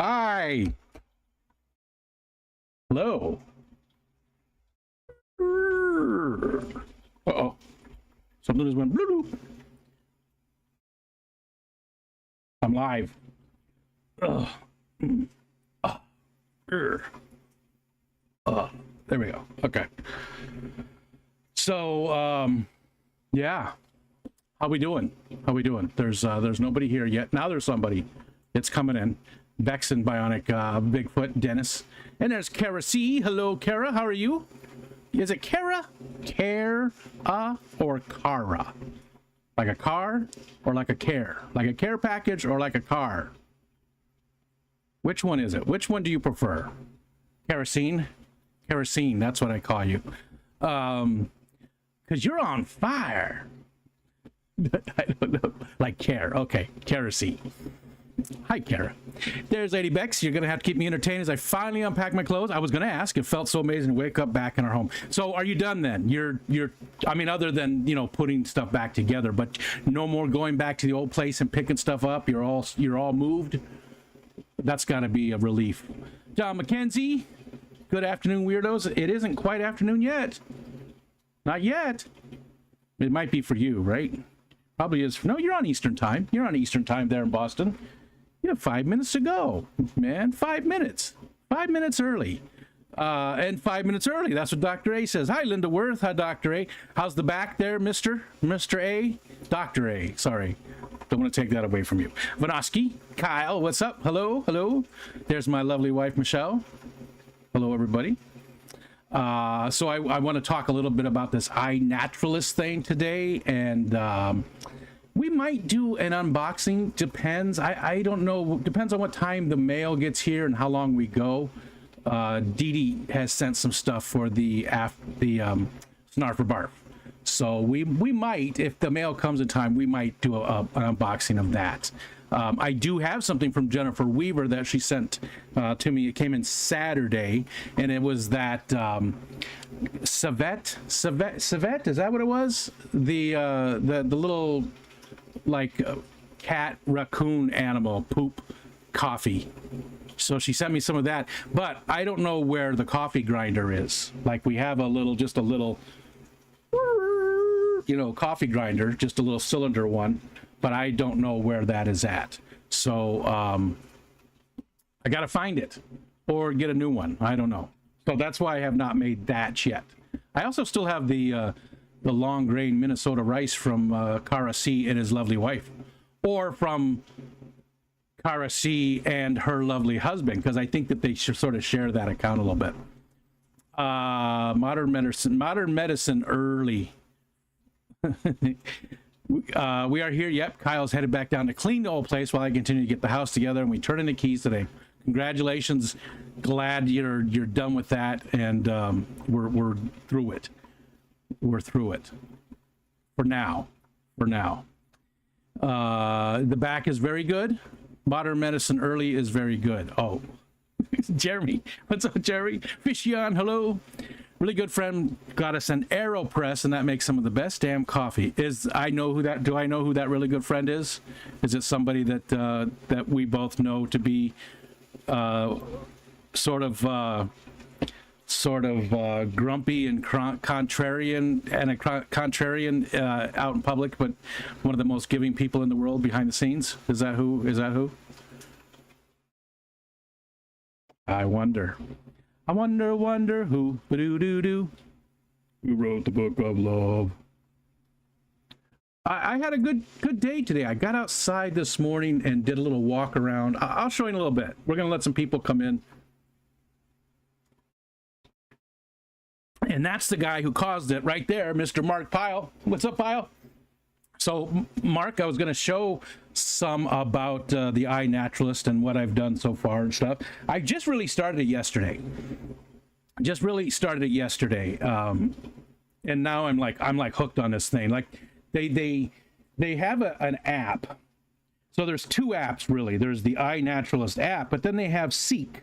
Hi. Hello. Uh-oh. Something just went blue. I'm live. Ugh. There we go. Okay. So, yeah. How we doing? How we doing? There's nobody here yet. Now there's somebody. It's coming in. Bex and Bionic Bigfoot, Dennis. And there's Kara C. Hello, Kara. How are you? Is it Kara? Kara or Kara? Like a car or like a care? Like a care package or like a car? Which one is it? Which one do you prefer? Kerosene? Kerosene, that's what I call you. Because you're on fire. I don't know. Like care. Okay, kerosene. Hi, Kara. There's Lady Bex. You're going to have to keep me entertained as I finally unpack my clothes. I was going to ask. It felt so amazing to wake up back in our home. So are you done then? You're I mean, other than, you know, putting stuff back together, but no more going back to the old place and picking stuff up. You're all moved. That's got to be a relief. John McKenzie. Good afternoon, weirdos. It isn't quite afternoon yet. Not yet. It might be for you, right? Probably is. No, you're on Eastern time. You're on Eastern time there in Boston. You have 5 minutes to go, man. 5 minutes. 5 minutes early. And 5 minutes early. That's what Dr. A says. Hi, Linda Worth. Hi, Dr. A. How's the back there, Mr. A? Dr. A. Sorry. Don't want to take that away from you. Vanoski. Kyle, what's up? Hello. Hello. There's my lovely wife, Michelle. Hello, everybody. So I want to talk a little bit about this iNaturalist thing today, and we might do an unboxing. Depends. I don't know. Depends on what time the mail gets here and how long we go. Dee Dee has sent some stuff for the Snarf or Barf. So we might, if the mail comes in time, we might do an unboxing of that. I do have something from Jennifer Weaver that she sent to me. It came in Saturday, and it was that civet. Is that what it was? The little like cat raccoon animal poop coffee. So she sent me some of that, but I don't know where the coffee grinder is. Like we have just a little, you know, coffee grinder, just a little cylinder one. But I don't know where that is at. So I got to find it or get a new one. I don't know. So that's why I have not made that yet. I also still have the long grain Minnesota rice from Kara C and his lovely wife, or from Kara C and her lovely husband, because I think that they should sort of share that account a little bit. Modern medicine early. We are here. Yep. Kyle's headed back down to clean the old place while I continue to get the house together, and we turn in the keys today. Congratulations. Glad you're done with that, and we're through it. We're through it. For now. The back is very good. Modern medicine early is very good. Oh, Jeremy. What's up, Jeremy? Fishion, hello. Really good friend got us an AeroPress, and that makes some of the best damn coffee. Do I know who that really good friend is? Is it somebody that we both know to be sort of grumpy and contrarian out in public, but one of the most giving people in the world behind the scenes? Is that who? I wonder who. Who wrote the book of love? I had a good day today. I got outside this morning and did a little walk around. I'll show you in a little bit. We're going to let some people come in. And that's the guy who caused it right there, Mr. Mark Pyle. What's up, Pyle? So, Mark, I was going to show some about the iNaturalist and what I've done so far and stuff. I just really started it yesterday. And now I'm like hooked on this thing. Like they have an app. So there's two apps really. There's the iNaturalist app, but then they have Seek,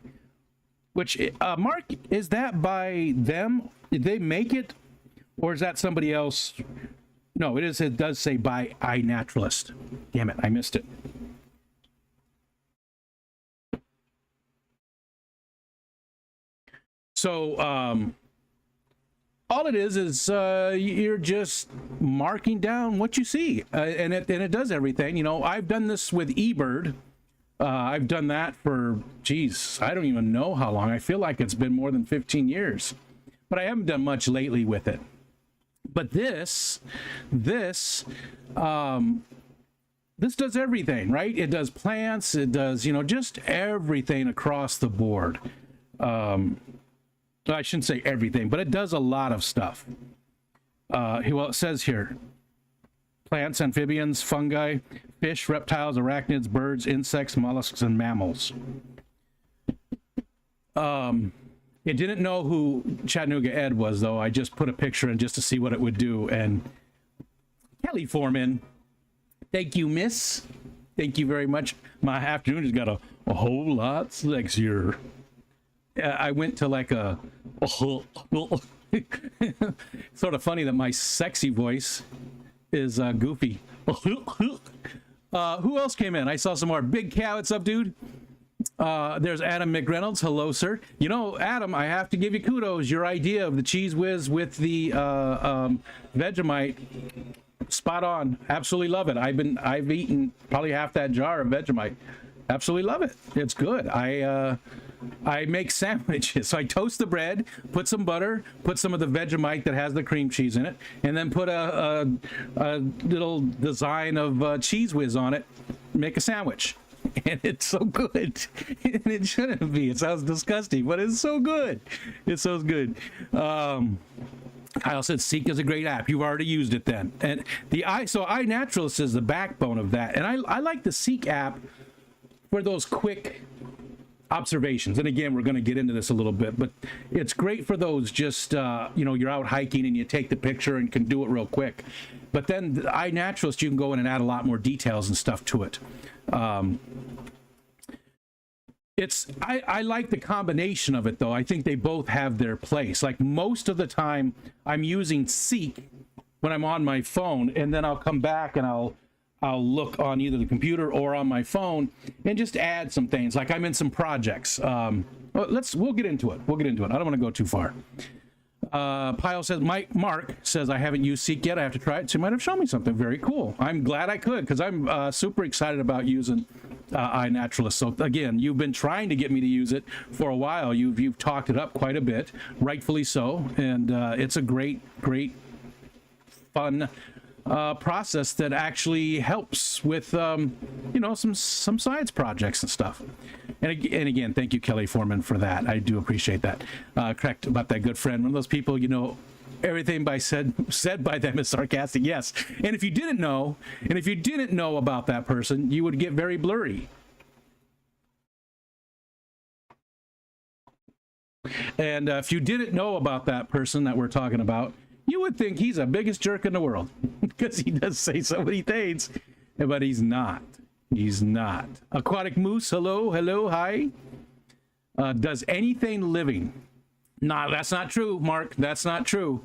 which Mark, is that by them? Did they make it, or is that somebody else? No, it is. It does say by iNaturalist. Damn it, I missed it. So all it is you're just marking down what you see, and it does everything. You know, I've done this with eBird. I've done that for, geez, I don't even know how long. I feel like it's been more than 15 years, but I haven't done much lately with it. But this does everything, right? It does plants. It does, you know, just everything across the board. I shouldn't say everything, but it does a lot of stuff. Well, it says here, plants, amphibians, fungi, fish, reptiles, arachnids, birds, insects, mollusks, and mammals. It didn't know who Chattanooga Ed was, though. I just put a picture in just to see what it would do. And Kelly Foreman, thank you, miss. Thank you very much. My afternoon has got a whole lot sexier. I went to like a sort of funny that my sexy voice is goofy. Who else came in? I saw some more. Big Cow, what's up, dude? There's Adam McReynolds. Hello, sir. You know, Adam, I have to give you kudos. Your idea of the Cheese Whiz with the Vegemite, spot on. Absolutely love it. I've eaten probably half that jar of Vegemite. Absolutely love it. It's good. I make sandwiches. So I toast the bread, put some butter, put some of the Vegemite that has the cream cheese in it, and then put a little design of Cheese Whiz on it. Make a sandwich. And it's so good. And it shouldn't be. It sounds disgusting, but it's so good. It's so good. Kyle said Seek is a great app. You've already used it then. And so iNaturalist is the backbone of that. And I like the Seek app for those quick observations. And again, we're going to get into this a little bit, but it's great for those just, you know, you're out hiking and you take the picture and can do it real quick. But then the iNaturalist, you can go in and add a lot more details and stuff to it. I like the combination of it, though. I think they both have their place. Like most of the time I'm using Seek when I'm on my phone, and then I'll come back and I'll look on either the computer or on my phone and just add some things. Like I'm in some projects. We'll get into it. We'll get into it. I don't want to go too far. Pyle says, Mark says, I haven't used Seek yet. I have to try it. So you might have shown me something very cool. I'm glad I could, because I'm super excited about using iNaturalist. So again, you've been trying to get me to use it for a while. You've talked it up quite a bit, rightfully so. And it's a great, fun process that actually helps with you know, some science projects and stuff. And again, thank you, Kelly Foreman, for that. I do appreciate that. Correct about that good friend. One of those people, you know, everything said by them is sarcastic. Yes. And if you didn't know about that person, you would get very blurry. And if you didn't know about that person that we're talking about, you would think he's the biggest jerk in the world, because he does say so many things, but he's not. He's not. Aquatic Moose, hello, hi. Does anything living? Nah, that's not true, Mark. That's not true.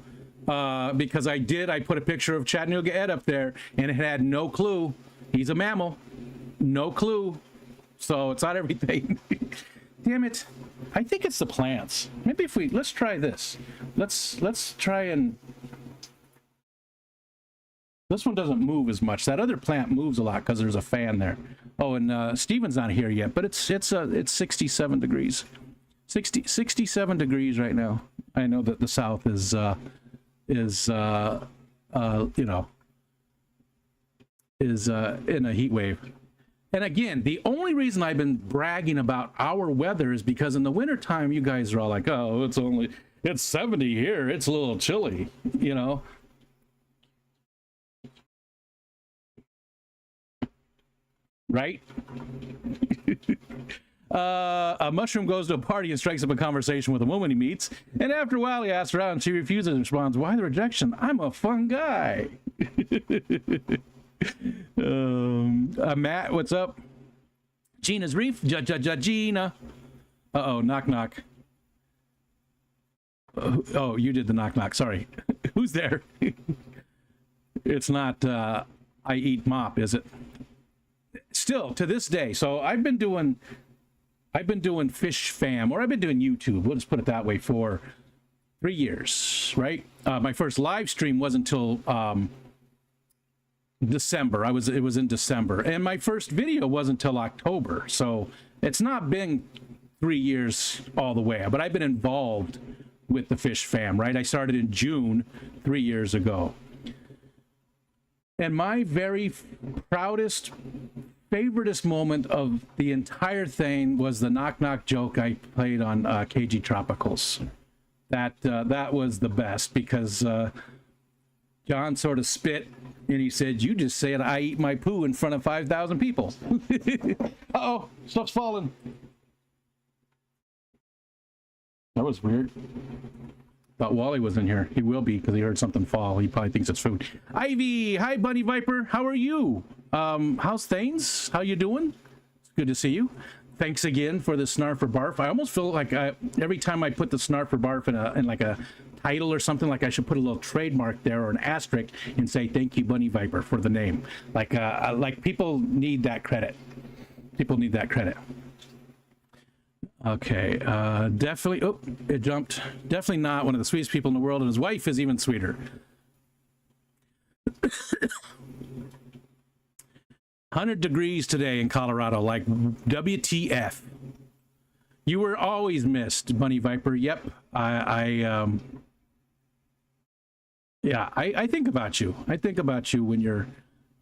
Because I put a picture of Chattanooga Ed up there, and it had no clue. He's a mammal. No clue. So it's not everything. Damn it. I think it's the plants. Maybe let's try this. Let's try and... This one doesn't move as much. That other plant moves a lot because there's a fan there. Oh, and Steven's not here yet, but it's 67 degrees. 67 degrees right now. I know that the South is you know, is in a heat wave. And again, the only reason I've been bragging about our weather is because in the wintertime, you guys are all like, oh, it's 70 here. It's a little chilly, you know. Right? A mushroom goes to a party and strikes up a conversation with a woman he meets. And after a while, he asks her out and she refuses and responds, why the rejection? I'm a fun guy. Matt, what's up? Gina's Reef. Gina. Uh-oh, knock, knock. Oh, you did the knock, knock. Sorry. Who's there? It's not I Eat Mop, is it? Still, to this day. So I've been doing I've been doing Fish Fam, or I've been doing YouTube, we'll just put it that way, for 3 years, right? My first live stream wasn't until December. It was in December, and my first video wasn't until October. So it's not been 3 years all the way, but I've been involved with the Fish Fam, right? I started in June 3 years ago. And my very proudest, favoriteest moment of the entire thing was the knock knock joke I played on KG Tropicals. That was the best, because John sort of spit and he said, "You just said I eat my poo in front of 5,000 people." Uh-oh, stuff's falling. That was weird. Thought Wally was in here. He will be, because he heard something fall. He probably thinks it's food. Ivy, hi Bunny Viper, how are you? How's things? How you doing? It's good to see you. Thanks again for the snarf or barf. I almost feel like every time I put the snarf or barf in like a title or something, like I should put a little trademark there or an asterisk and say thank you Bunny Viper for the name. Like people need that credit. People need that credit. Okay, definitely. Oh, it jumped. Definitely not one of the sweetest people in the world, and his wife is even sweeter. 100 degrees today in Colorado, like WTF. You were always missed, Bunny Viper. Yep, I think about you. I think about you when you're,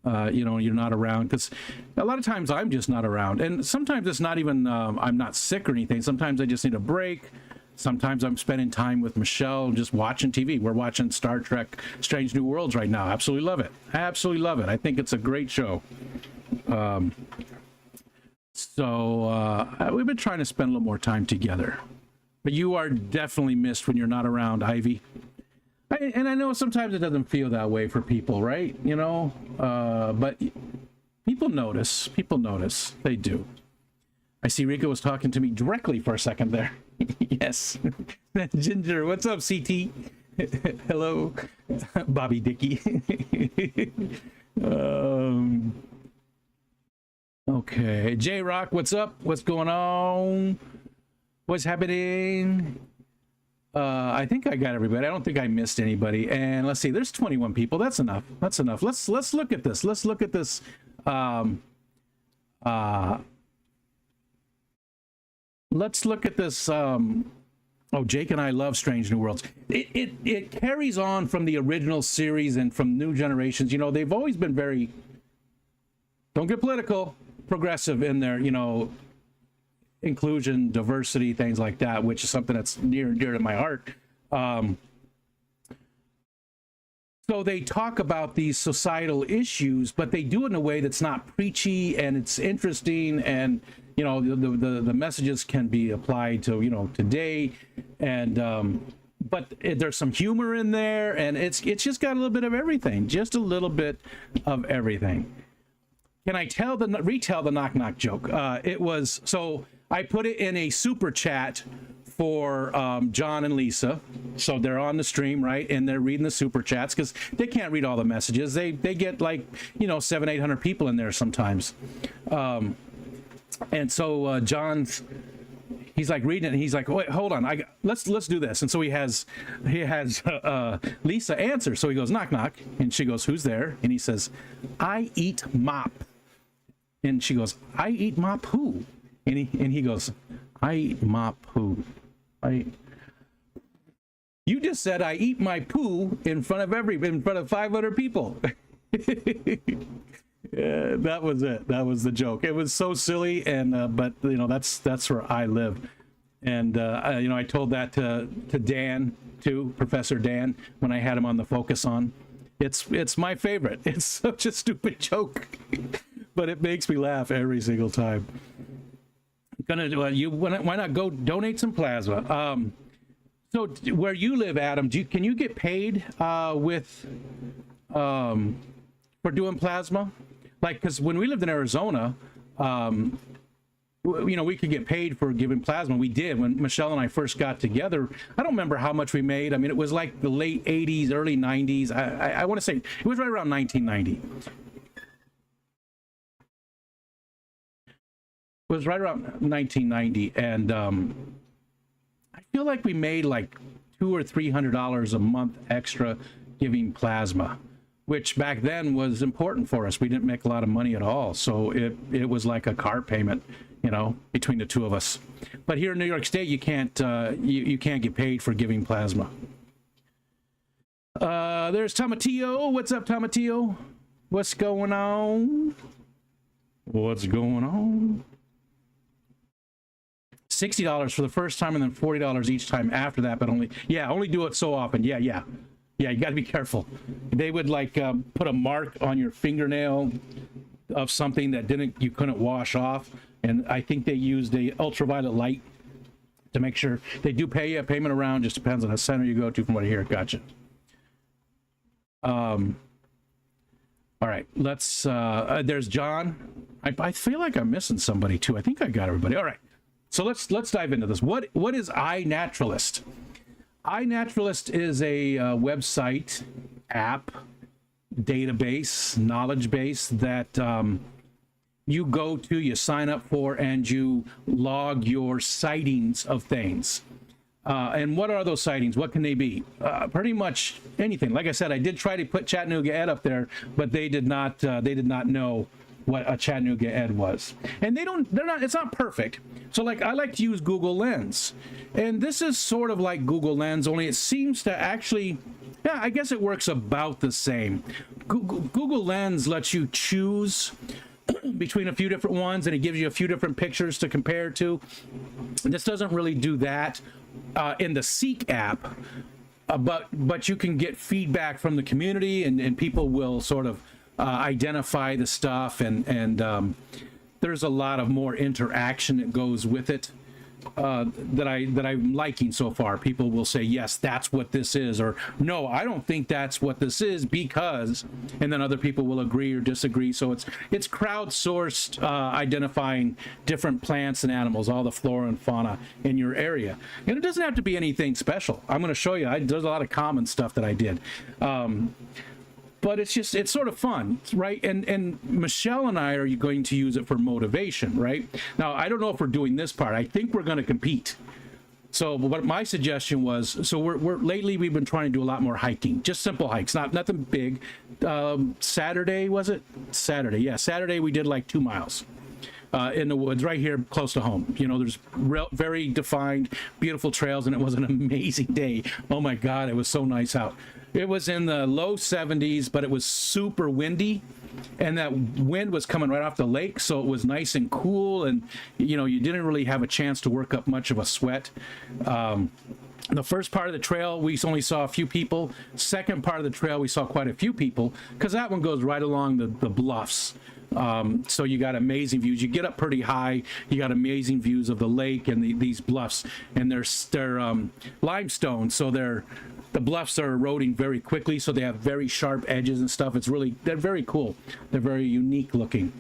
you're not around, because a lot of times I'm just not around, and sometimes it's not even I'm not sick or anything. Sometimes I just need a break. Sometimes I'm spending time with Michelle, just watching TV. We're watching Star Trek Strange New Worlds right now. Absolutely love it. Absolutely love it. I think it's a great show. We've been trying to spend a little more time together. But you are definitely missed when you're not around, Ivy. And I know sometimes it doesn't feel that way for people, right? But people notice. People notice. They do. I see Rico was talking to me directly for a second there. Yes. Ginger, what's up, CT? Hello, Bobby Dickey. Okay, J-Rock, what's up? What's going on? What's happening? I think I got everybody. I don't think I missed anybody. And let's see, there's 21 people. That's enough. That's enough. Let's look at this. Let's look at this. Let's look at this. Oh, Jake and I love Strange New Worlds. It carries on from the original series and from new generations. They've always been very, don't get political, progressive in their, inclusion, diversity, things like that, which is something that's near and dear to my heart. So they talk about these societal issues, but they do it in a way that's not preachy, and it's interesting, and the messages can be applied to today, and but there's some humor in there, and it's just got a little bit of everything, just a little bit of everything. Can I retell the knock knock joke? It was, so I put it in a super chat for John and Lisa, so they're on the stream, right, and they're reading the super chats, because they can't read all the messages. They get like 700-800 people in there sometimes, and so John's, he's like reading it, and he's like, wait, hold on, let's do this. And so he has Lisa answer. So he goes, knock knock, and she goes, who's there? And he says, I eat mop. And she goes, I eat mop who? And he goes, I eat mop who? You just said I eat my poo in front of 500 people. Yeah, that was it. That was the joke. It was so silly, and but that's where I live, and I told that to Dan too, Professor Dan, when I had him on the Focus On. It's my favorite. It's such a stupid joke, but it makes me laugh every single time. Why not go donate some plasma? So where you live, Adam, can you get paid for doing plasma? Like, because when we lived in Arizona, we could get paid for giving plasma. We did when Michelle and I first got together. I don't remember how much we made. I mean, it was like the late 80s, early 90s. I want to say it was right around 1990. was right around 1990, and I feel like we made like $200 or $300 a month extra giving plasma, which back then was important for us. We didn't make a lot of money at all, so it was like a car payment, you know, between the two of us. But here in New York State, you can't you can't get paid for giving plasma. There's Tomatillo. What's up, Tomatillo? What's going on? What's going on? $60 for the first time, and then $40 each time after that, but only do it so often. Yeah, you got to be careful. They would like put a mark on your fingernail of something that you couldn't wash off, and I think they used a ultraviolet light to make sure. They do pay you a payment around, just depends on the center you go to, from what I hear. Gotcha. All right, let's there's John. I feel like I'm missing somebody too. I think I got everybody. All right, so let's dive into this. What is iNaturalist? iNaturalist is a website, app, database, knowledge base that you go to, you sign up for, and you log your sightings of things. And what are those sightings? What can they be? Pretty much anything. Like I said, I did try to put Chattanooga Ed up there, but they did not know what a Chattanooga Ed was. And it's not perfect. So like, I like to use Google Lens. And this is sort of like Google Lens, only it seems to actually, I guess it works about the same. Google Lens lets you choose between a few different ones, and it gives you a few different pictures to compare to. This doesn't really do that in the Seek app, but you can get feedback from the community, and people will sort of identify the stuff, and there's a lot of more interaction that goes with it that I'm liking so far. People will say, yes, that's what this is, or no, I don't think that's what this is because, and then other people will agree or disagree. So it's crowdsourced identifying different plants and animals, all the flora and fauna in your area. And it doesn't have to be anything special. I'm going to show you. There's a lot of common stuff that I did. But it's sort of fun, right? And Michelle and I are going to use it for motivation, right? Now, I don't know if we're doing this part. I think we're going to compete. So what my suggestion was, so lately we've been trying to do a lot more hiking, just simple hikes, nothing big. Saturday, was it? Saturday, yeah. Saturday we did like 2 miles. In the woods right here close to home. You know, there's very defined, beautiful trails, and it was an amazing day. Oh my God, it was so nice out. It was in the low 70s, but it was super windy, and that wind was coming right off the lake, so it was nice and cool, and you know, you didn't really have a chance to work up much of a sweat. The first part of the trail, we only saw a few people. Second part of the trail, we saw quite a few people, because that one goes right along the bluffs. So you got amazing views. You get up pretty high. You got amazing views of the lake and these bluffs. And they're limestone, so the bluffs are eroding very quickly. So they have very sharp edges and stuff. They're very cool. They're very unique looking.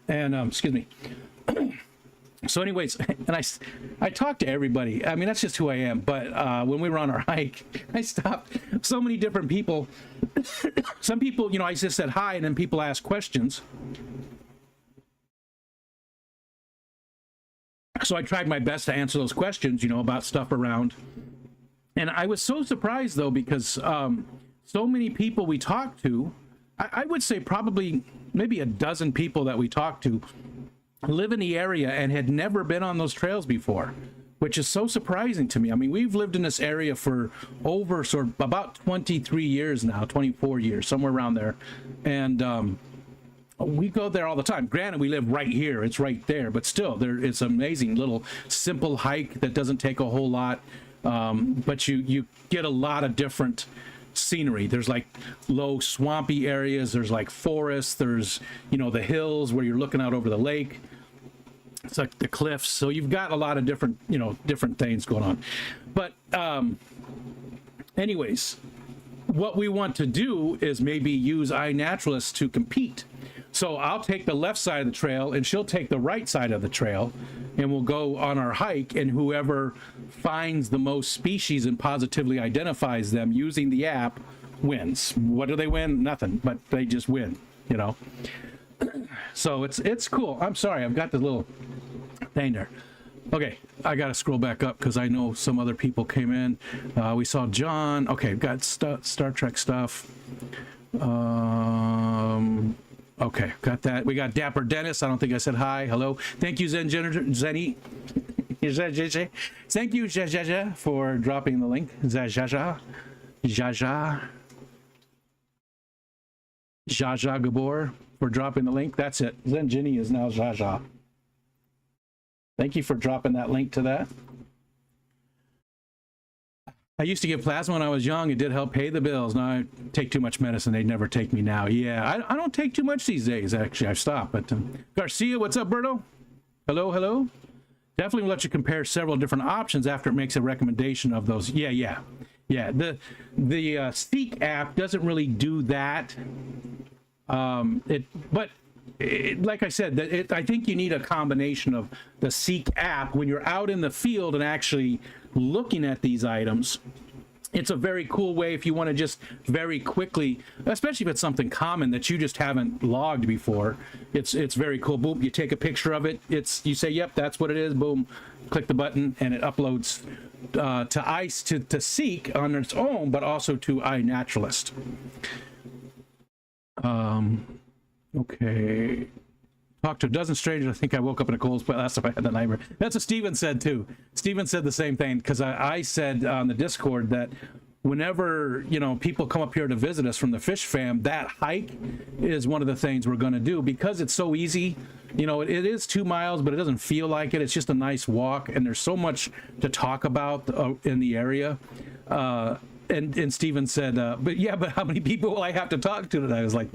And excuse me. So anyways, and I talked to everybody. I mean, that's just who I am. But when we were on our hike, I stopped so many different people. Some people, you know, I just said hi, and then people ask questions. So I tried my best to answer those questions, you know, about stuff around. And I was so surprised, though, because so many people we talked to, I would say probably maybe a dozen people that we talked to live in the area and had never been on those trails before, which is so surprising to me. I mean, we've lived in this area for about 23 years now, 24 years, somewhere around there. And we go there all the time. Granted, we live right here. It's right there. But still, it's an amazing little simple hike that doesn't take a whole lot. But you get a lot of different scenery. There's like low swampy areas. There's like forests. There's, you know, the hills where you're looking out over the lake. It's like the cliffs. So you've got a lot of different, you know, different things going on. But anyways, what we want to do is maybe use iNaturalist to compete. So I'll take the left side of the trail and she'll take the right side of the trail, and we'll go on our hike, and whoever finds the most species and positively identifies them using the app wins. What do they win? Nothing, but they just win, you know. So it's cool. I'm sorry, I've got the little thing there. Okay, I got to scroll back up because I know some other people came in. We saw John. Okay, we've got Star Trek stuff. Okay, got that. We got Dapper Dennis. I don't think I said hi. Hello. Thank you, Zenny. Thank you, Jaja, for dropping the link. Jaja. Jaja Gabor for dropping the link. That's it. Zen Ginny is now Jaja. Thank you for dropping that link to that. I used to give plasma when I was young. It did help pay the bills. Now I take too much medicine. They'd never take me now. Yeah, I don't take too much these days, actually. I've stopped. But Garcia, what's up, Berto? Hello, hello. Definitely will let you compare several different options after it makes a recommendation of those. Yeah. The Seek app doesn't really do that. Like I said, I think you need a combination of the Seek app when you're out in the field and actually looking at these items. It's a very cool way if you want to just very quickly, especially if it's something common that you just haven't logged before. It's very cool. Boom, you take a picture of it. You say, yep, that's what it is. Boom, click the button, and it uploads to Seek on its own, but also to iNaturalist. Okay. Talked to a dozen strangers. I think I woke up in a cold sweat last time I had the nightmare. That's what Steven said too. Steven said the same thing because I said on the Discord that whenever people come up here to visit us from the Fish Fam, that hike is one of the things we're going to do because it's so easy. It is 2 miles, but it doesn't feel like it. It's just a nice walk, and there's so much to talk about in the area. And Steven said, but how many people will I have to talk to today? I was like,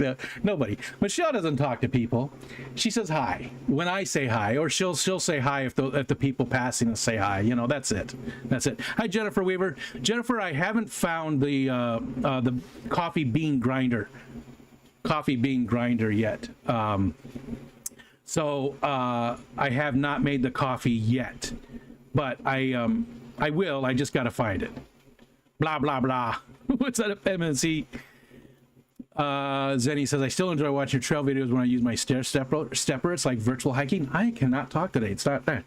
nobody. Michelle doesn't talk to people. She says hi when I say hi, or she'll say hi if the people passing us say hi. That's it. Hi, Jennifer Weaver. Jennifer, I haven't found the coffee bean grinder yet. So I have not made the coffee yet, but I will. I just got to find it. Blah, blah, blah. What's that, MNC? Zenny says, I still enjoy watching your trail videos when I use my stepper. It's like virtual hiking. I cannot talk today. It's not that.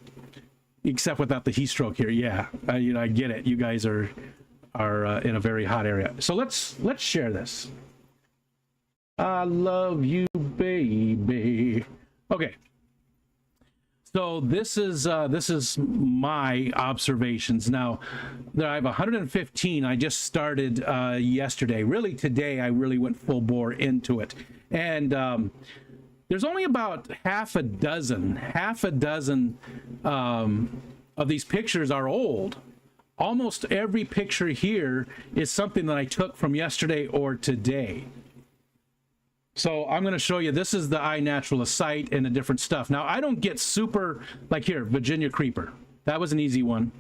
Except without the heat stroke here. Yeah, I get it. You guys are in a very hot area. So let's share this. I love you, baby. Okay. So this is my observations. Now, I have 115. I just started yesterday. Really, today I really went full bore into it, and there's only about half a dozen of these pictures are old. Almost every picture here is something that I took from yesterday or today. So I'm going to show you, this is the iNaturalist site and the different stuff. Now, I don't get super, like here, Virginia Creeper. That was an easy one.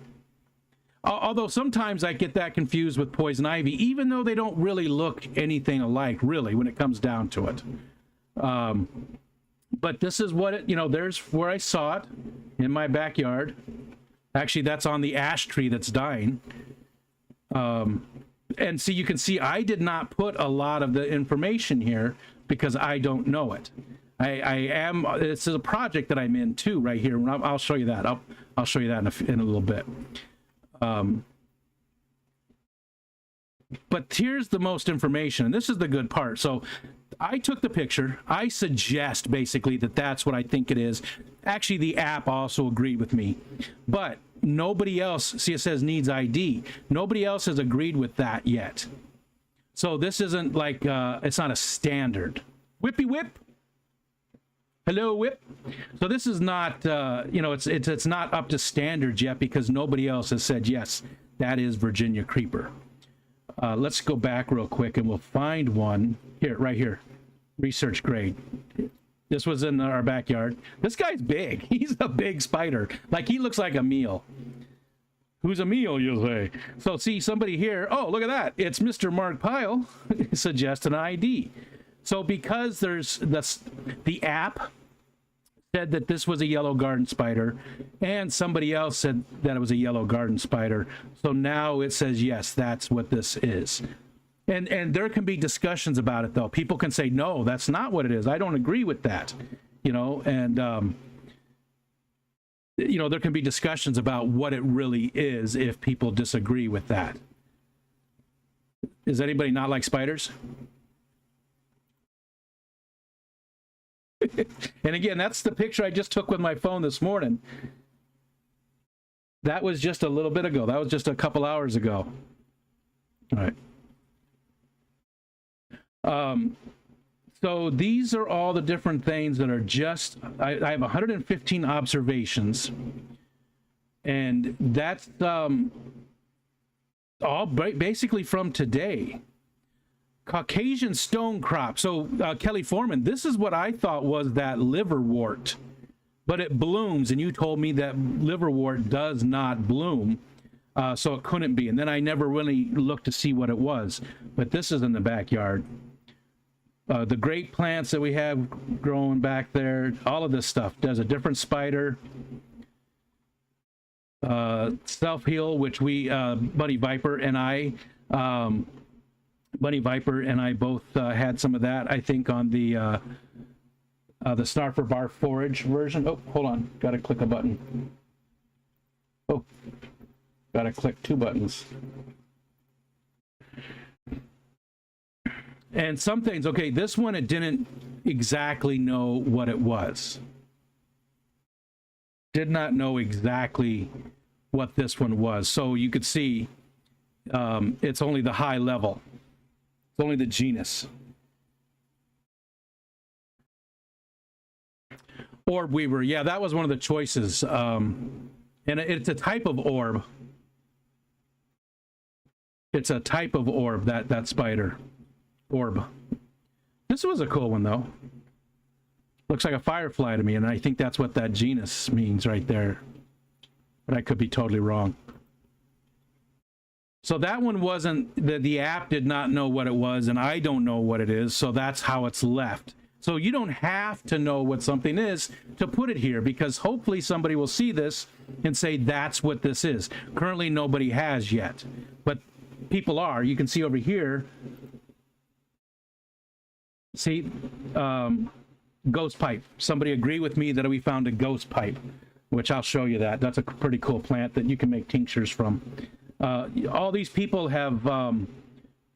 Although sometimes I get that confused with poison ivy, even though they don't really look anything alike, really, when it comes down to it. But this is what it, there's where I saw it in my backyard. Actually, that's on the ash tree that's dying. And so you can see I did not put a lot of the information here because I don't know it. This is a project that I'm in too right here. I'll show you that. I'll show you that in a little bit. But here's the most information, and this is the good part. So I took the picture. I suggest basically that that's what I think it is. Actually, the app also agreed with me, but nobody else, see, it says needs ID. Nobody else has agreed with that yet. So this isn't like, it's not a standard. Whippy whip. Hello, whip. So this is not, it's not up to standards yet because nobody else has said, yes, that is Virginia Creeper. Let's go back real quick and we'll find one here, right here. Research grade. This was in our backyard. This guy's big. He's a big spider. Like, he looks like a meal. Who's a meal, you say? So see somebody here. Oh, look at that. It's Mr. Mark Pyle. Suggest an ID. So because there's the app said that this was a yellow garden spider, and somebody else said that it was a yellow garden spider. So now it says, yes, that's what this is. And there can be discussions about it, though. People can say, no, that's not what it is. I don't agree with that. you know, and you know, there can be discussions about what it really is if people disagree with that. Does anybody not like spiders? And again, that's the picture I just took with my phone this morning. That was just a little bit ago. That was just a couple hours ago. All right. So these are all the different things that are just, I have 115 observations, and that's all basically from today. Caucasian stone crop. So Kelly Foreman, this is what I thought was that liverwort, but it blooms, and you told me that liverwort does not bloom, so it couldn't be. And then I never really looked to see what it was, but this is in the backyard. The great plants that we have growing back there, all of this stuff. There's a different spider. Self-heal, which we, Bunny Viper and I both had some of that, I think, on the Snarfer Bar Forage version. Oh, hold on. Got to click a button. Oh, got to click 2 buttons. And some things, okay, this one, it didn't exactly know what it was. Did not know exactly what this one was. So you could see it's only the high level. It's only the genus. Orb weaver, yeah, that was one of the choices. And it's a type of orb. It's a type of orb, that spider. Orb. This was a cool one, though. Looks like a firefly to me, and I think that's what that genus means right there. But I could be totally wrong. So that one wasn't, the app did not know what it was, and I don't know what it is, so that's how it's left. So you don't have to know what something is to put it here, because hopefully somebody will see this and say that's what this is. Currently nobody has yet, but people are. You can see over here, see, ghost pipe. Somebody agreed with me that we found a ghost pipe, which I'll show you that. That's a pretty cool plant that you can make tinctures from. All these people have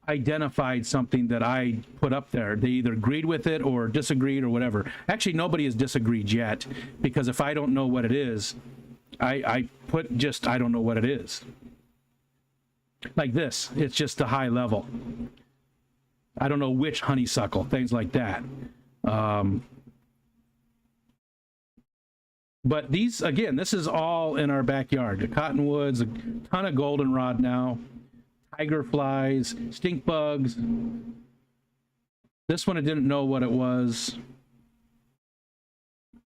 identified something that I put up there. They either agreed with it or disagreed or whatever. Actually, nobody has disagreed yet, because if I don't know what it is, I put just, I don't know what it is. Like this, it's just a high level. I don't know which honeysuckle, things like that. But these, again, this is all in our backyard. The cottonwoods, a ton of goldenrod now, tiger flies, stink bugs. This one I didn't know what it was.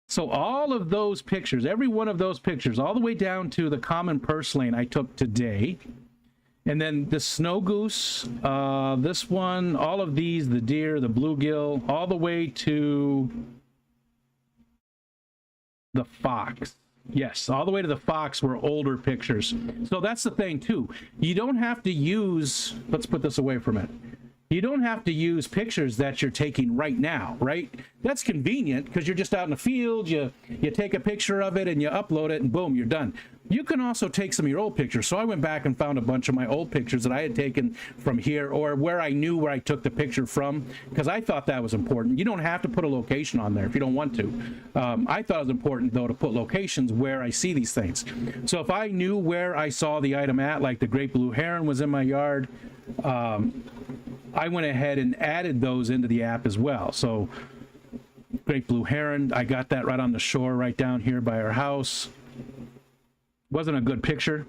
So all of those pictures, every one of those pictures, all the way down to the common purslane I took today. And then the snow goose, this one, all of these, the deer, the bluegill, all the way to the fox. Yes, all the way to the fox were older pictures. So that's the thing, too. You don't have to use, let's put this away for a minute. You don't have to use pictures that you're taking right now, right? That's convenient because you're just out in the field, you take a picture of it and you upload it and boom, you're done. You can also take some of your old pictures. So I went back and found a bunch of my old pictures that I had taken from here, or where I knew where I took the picture from, because I thought that was important. You don't have to put a location on there if you don't want to. I thought it was important, though, to put locations where I see these things. So if I knew where I saw the item at, like the great blue heron was in my yard, I went ahead and added those into the app as well. So great blue heron, I got that right on the shore right down here by our house. Wasn't a good picture.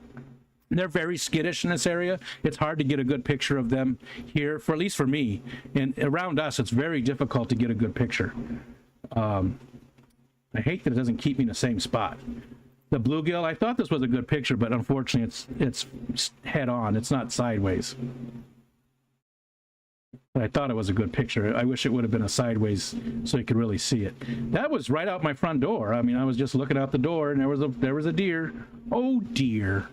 They're very skittish in this area. It's hard to get a good picture of them here, for at least for me. And around us, it's very difficult to get a good picture. I hate that it doesn't keep me in the same spot. The bluegill, I thought this was a good picture, but unfortunately it's head on. It's not sideways. But I thought it was a good picture. I wish it would have been a sideways so you could really see it. That was right out my front door. I mean, I was just looking out the door and there was a deer. Oh dear.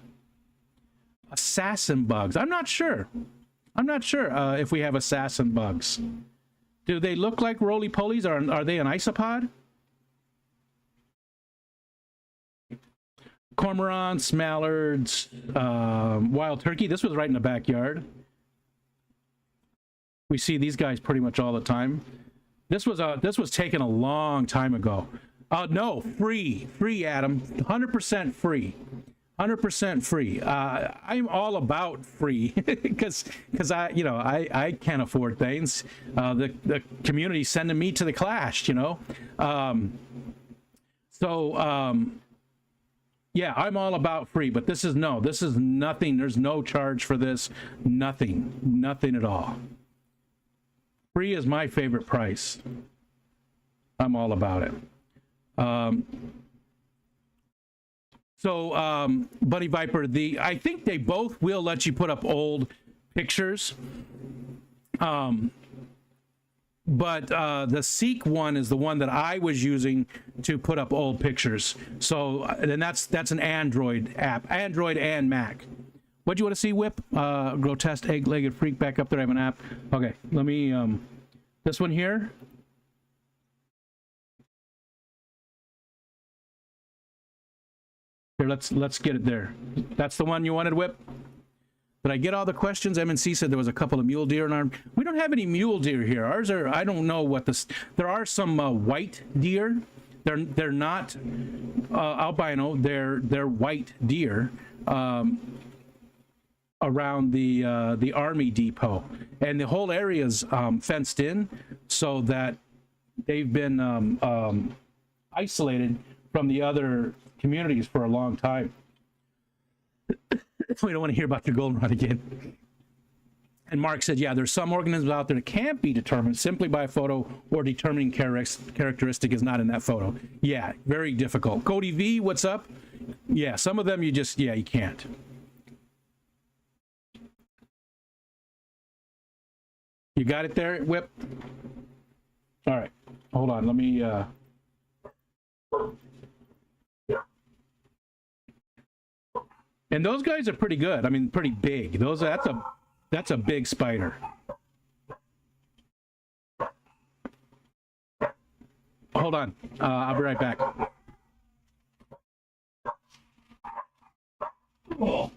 Assassin bugs. I'm not sure. If we have assassin bugs. Do they look like roly-polies, or are they an isopod? cormorants, mallards, wild turkey. This was right in the backyard. We see these guys pretty much all the time. This was taken a long time ago. No, free, Adam, 100% free, 100% free. I'm all about free because I can't afford things. The community sending me to the clash, yeah, I'm all about free, but this is nothing. There's no charge for this. Nothing at all. Free is my favorite price. I'm all about it. Bunny Viper, I think they both will let you put up old pictures. But the Seek one is the one that I was using to put up old pictures. So, and that's an Android app, Android and Mac. What do you want to see, Whip? Grotesque egg-legged freak back up there. I have an app. Okay, let me, this one here. Here, let's get it there. That's the one you wanted, Whip? Did I get all the questions? MNC said there was a couple of mule deer in our... We don't have any mule deer here. Ours are... I don't know what this... There are some white deer. They're not albino. They're white deer. Around the army depot, and the whole area's fenced in, so that they've been isolated from the other communities for a long time. We don't want to hear about the goldenrod again. And Mark said, yeah, there's some organisms out there that can't be determined simply by a photo, or determining characteristic is not in that photo. Yeah, very difficult. Cody V, what's up? Yeah, some of them you can't. You got it there, Whip? All right. Hold on. Let me... And those guys are pretty good. I mean, pretty big. That's a big spider. Hold on. I'll be right back. Oh.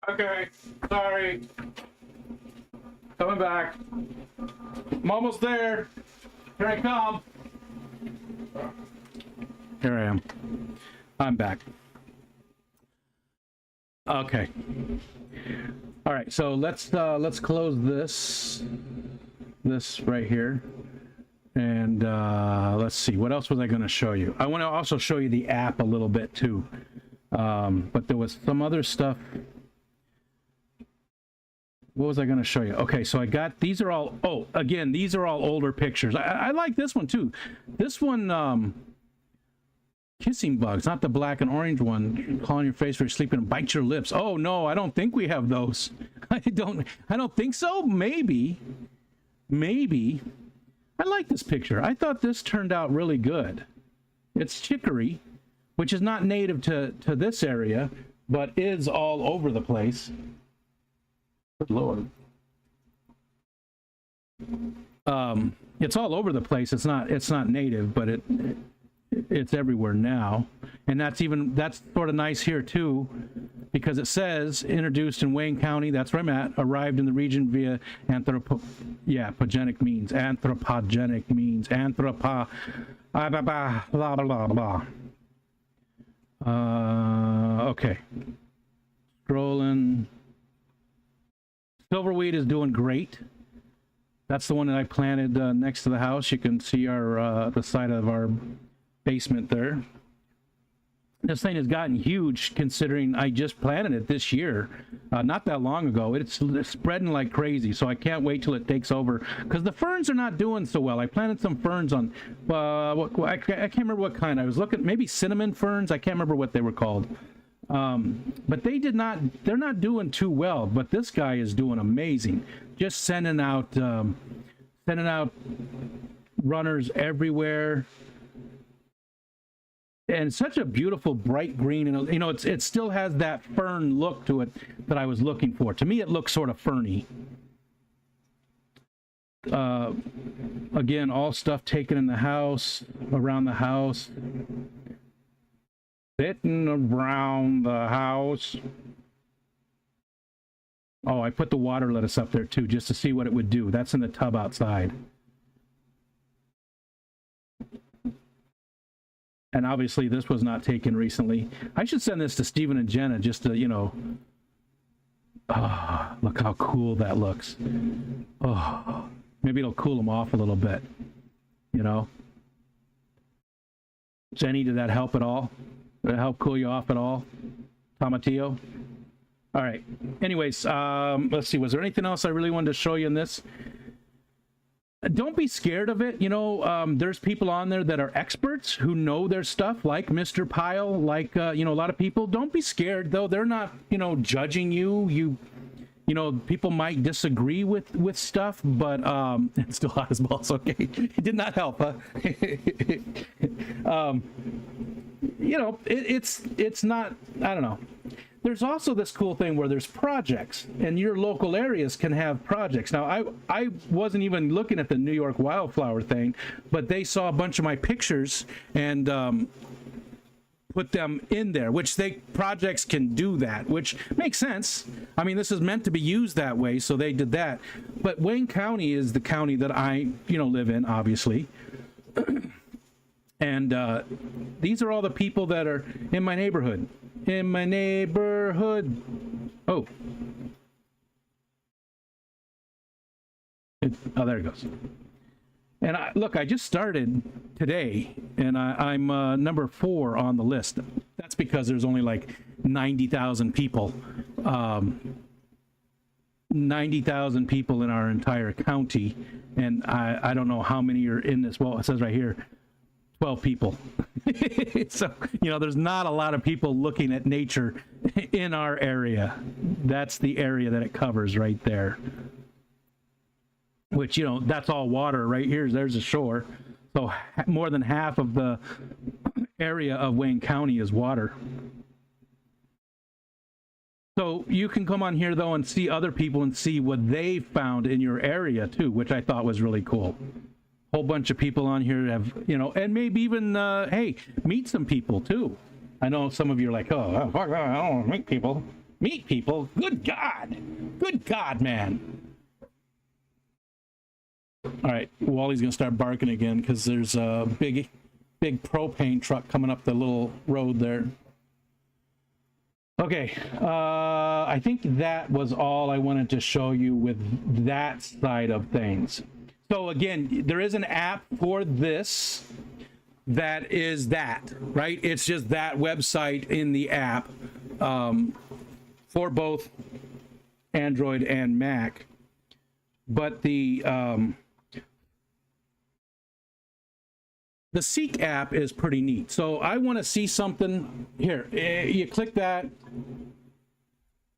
Okay, sorry. Coming back. I'm almost there. Here I come. Here I am. I'm back. Okay. All right, so let's close this right here. And let's see, what else was I going to show you? I want to also show you the app a little bit too. But there was some other stuff. What was I going to show you? Okay, so I got, these are all, oh, again, these are all older pictures. I like this one too. This one, kissing bugs, not the black and orange one. Claw on your face for sleeping and bite your lips. Oh no, I don't think we have those. I don't think so. Maybe. I like this picture. I thought this turned out really good. It's chicory, which is not native to this area, but is all over the place. Good Lord. It's all over the place. It's not native, but it's everywhere now. And that's sort of nice here too, because it says introduced in Wayne County, that's where I'm at, arrived in the region via anthropogenic means, blah blah blah. Okay. Scrolling. Silverweed is doing great. That's the one that I planted next to the house. You can see our the side of our basement there. This thing has gotten huge considering I just planted it this year, not that long ago. It's spreading like crazy, so I can't wait till it takes over, because the ferns are not doing so well. I planted some ferns on, I can't remember what kind. I was looking, maybe cinnamon ferns. I can't remember what they were called. But they're not doing too well, but this guy is doing amazing. Just sending out runners everywhere. And such a beautiful bright green, and you know, it still has that fern look to it that I was looking for. To me, it looks sort of ferny. Again, all stuff taken in the house, around the house, sitting around the house. Oh, I put the water lettuce up there too, just to see what it would do. That's in the tub outside. And obviously this was not taken recently. I should send this to Stephen and Jenna just to, you know, oh, look how cool that looks. Oh, maybe it'll cool them off a little bit, you know. Jenny, did that help at all? Did it help cool you off at all? Tomatillo? All right. Anyways, let's see. Was there anything else I really wanted to show you in this? Don't be scared of it. You know, there's people on there that are experts who know their stuff, like Mr. Pyle, like, you know, a lot of people. Don't be scared, though. They're not, you know, judging you. You know, people might disagree with stuff, but it's still hot as balls. Okay. It did not help, huh? You know, it's not, I don't know. There's also this cool thing where there's projects, and your local areas can have projects. Now, I wasn't even looking at the New York wildflower thing, but they saw a bunch of my pictures and put them in there, which projects can do that, which makes sense. I mean, this is meant to be used that way, so they did that. But Wayne County is the county that I, you know, live in, obviously. And these are all the people that are in my neighborhood. In my neighborhood. Oh. Oh, there it goes. And look, I just started today, and I'm number 4 on the list. That's because there's only like 90,000 people. 90,000 people in our entire county, and I don't know how many are in this. Well, it says right here, 12 people. So, you know, there's not a lot of people looking at nature in our area. That's the area that it covers right there. Which, you know, that's all water right here. There's a shore. So more than half of the area of Wayne County is water. So you can come on here, though, and see other people and see what they found in your area, too, which I thought was really cool. Whole bunch of people on here have, you know, and maybe even, hey, meet some people, too. I know some of you are like, oh, I don't want to meet people. Meet people? Good God. Good God, man. All right, Wally's going to start barking again because there's a big propane truck coming up the little road there. Okay, I think that was all I wanted to show you with that side of things. So again, there is an app for this that is that, right? It's just that website in the app for both Android and Mac. But the Seek app is pretty neat. So I want to see something here. You click that.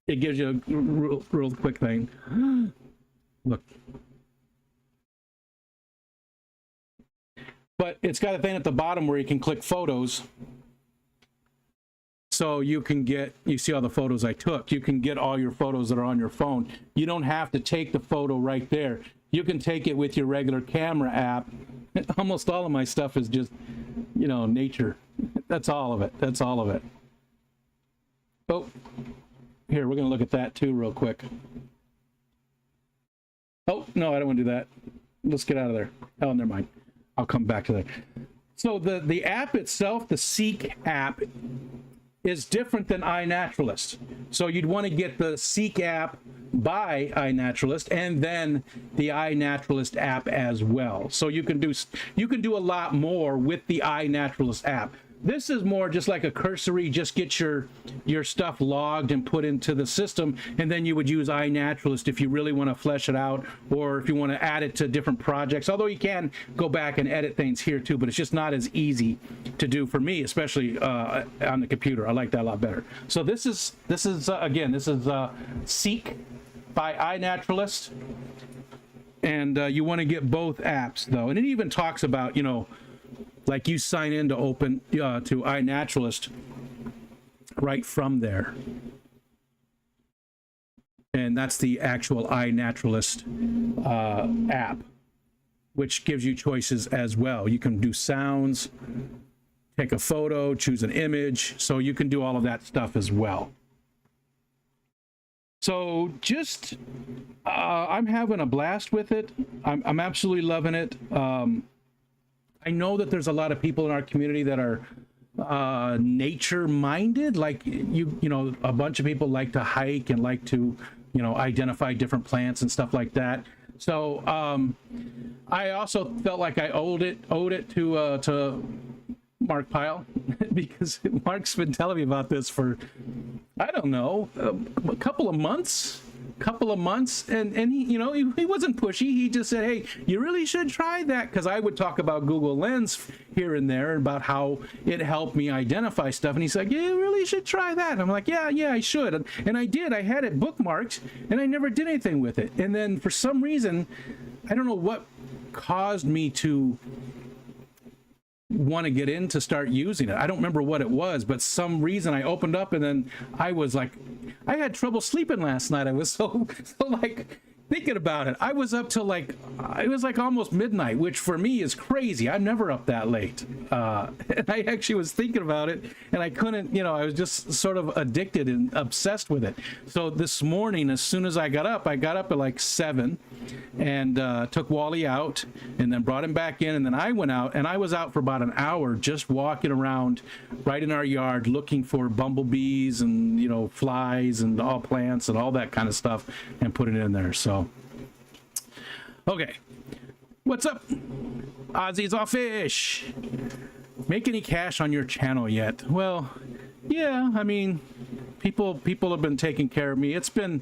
It gives you a real quick thing. Look. But it's got a thing at the bottom where you can click photos. So you can get, you see all the photos I took. You can get all your photos that are on your phone. You don't have to take the photo right there. You can take it with your regular camera app. Almost all of my stuff is just, you know, nature. That's all of it. That's all of it. Oh, here, we're going to look at that too real quick. Oh, no, I don't want to do that. Let's get out of there. Oh, never mind. I'll come back to that. So the app itself, the Seek app, is different than iNaturalist. So you'd want to get the Seek app by iNaturalist and then the iNaturalist app as well. So you can do a lot more with the iNaturalist app. This is more just like a cursory, just get your stuff logged and put into the system, and then you would use iNaturalist if you really want to flesh it out, or if you want to add it to different projects. Although you can go back and edit things here too, but it's just not as easy to do for me, especially on the computer. I like that a lot better. So this is again, this is Seek by iNaturalist, and you want to get both apps though, and it even talks about, you know, like you sign in to open to iNaturalist right from there. And that's the actual iNaturalist app, which gives you choices as well. You can do sounds, take a photo, choose an image. So you can do all of that stuff as well. So just, I'm having a blast with it. I'm absolutely loving it. I know that there's a lot of people in our community that are nature minded, like you know, a bunch of people like to hike and like to, you know, identify different plants and stuff like that. So I also felt like I owed it to Mark Pyle, because Mark's been telling me about this for, I don't know, a couple of months, and he, you know, he wasn't pushy. He just said, hey, you really should try that, because I would talk about Google Lens here and there about how it helped me identify stuff, and he's like, yeah, you really should try that. And I'm like, yeah, I should. And I did. I had it bookmarked, and I never did anything with it. And then for some reason, I don't know what caused me to want to get in to start using it. I don't remember what it was, but some reason I opened up, and then I was like, I had trouble sleeping last night. I was so like thinking about it. I was up till like, it was like almost midnight, which for me is crazy. I'm never up that late. And I actually was thinking about it, and I couldn't, you know, I was just sort of addicted and obsessed with it. So this morning, as soon as I got up at like 7 and took Wally out, and then brought him back in, and then I went out, and I was out for about an hour just walking around right in our yard looking for bumblebees and, you know, flies and all plants and all that kind of stuff, and putting it in there. So okay, what's up, Ozzy's All Fish? Make any cash on your channel yet? Well, yeah, I mean, people have been taking care of me. I've been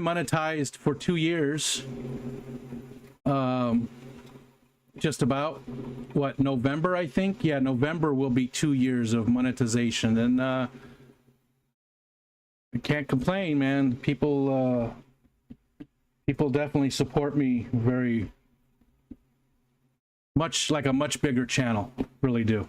monetized for 2 years. Just about, what, November, I think? Yeah, November will be 2 years of monetization, and I can't complain, man. People definitely support me very much, like a much bigger channel, really do.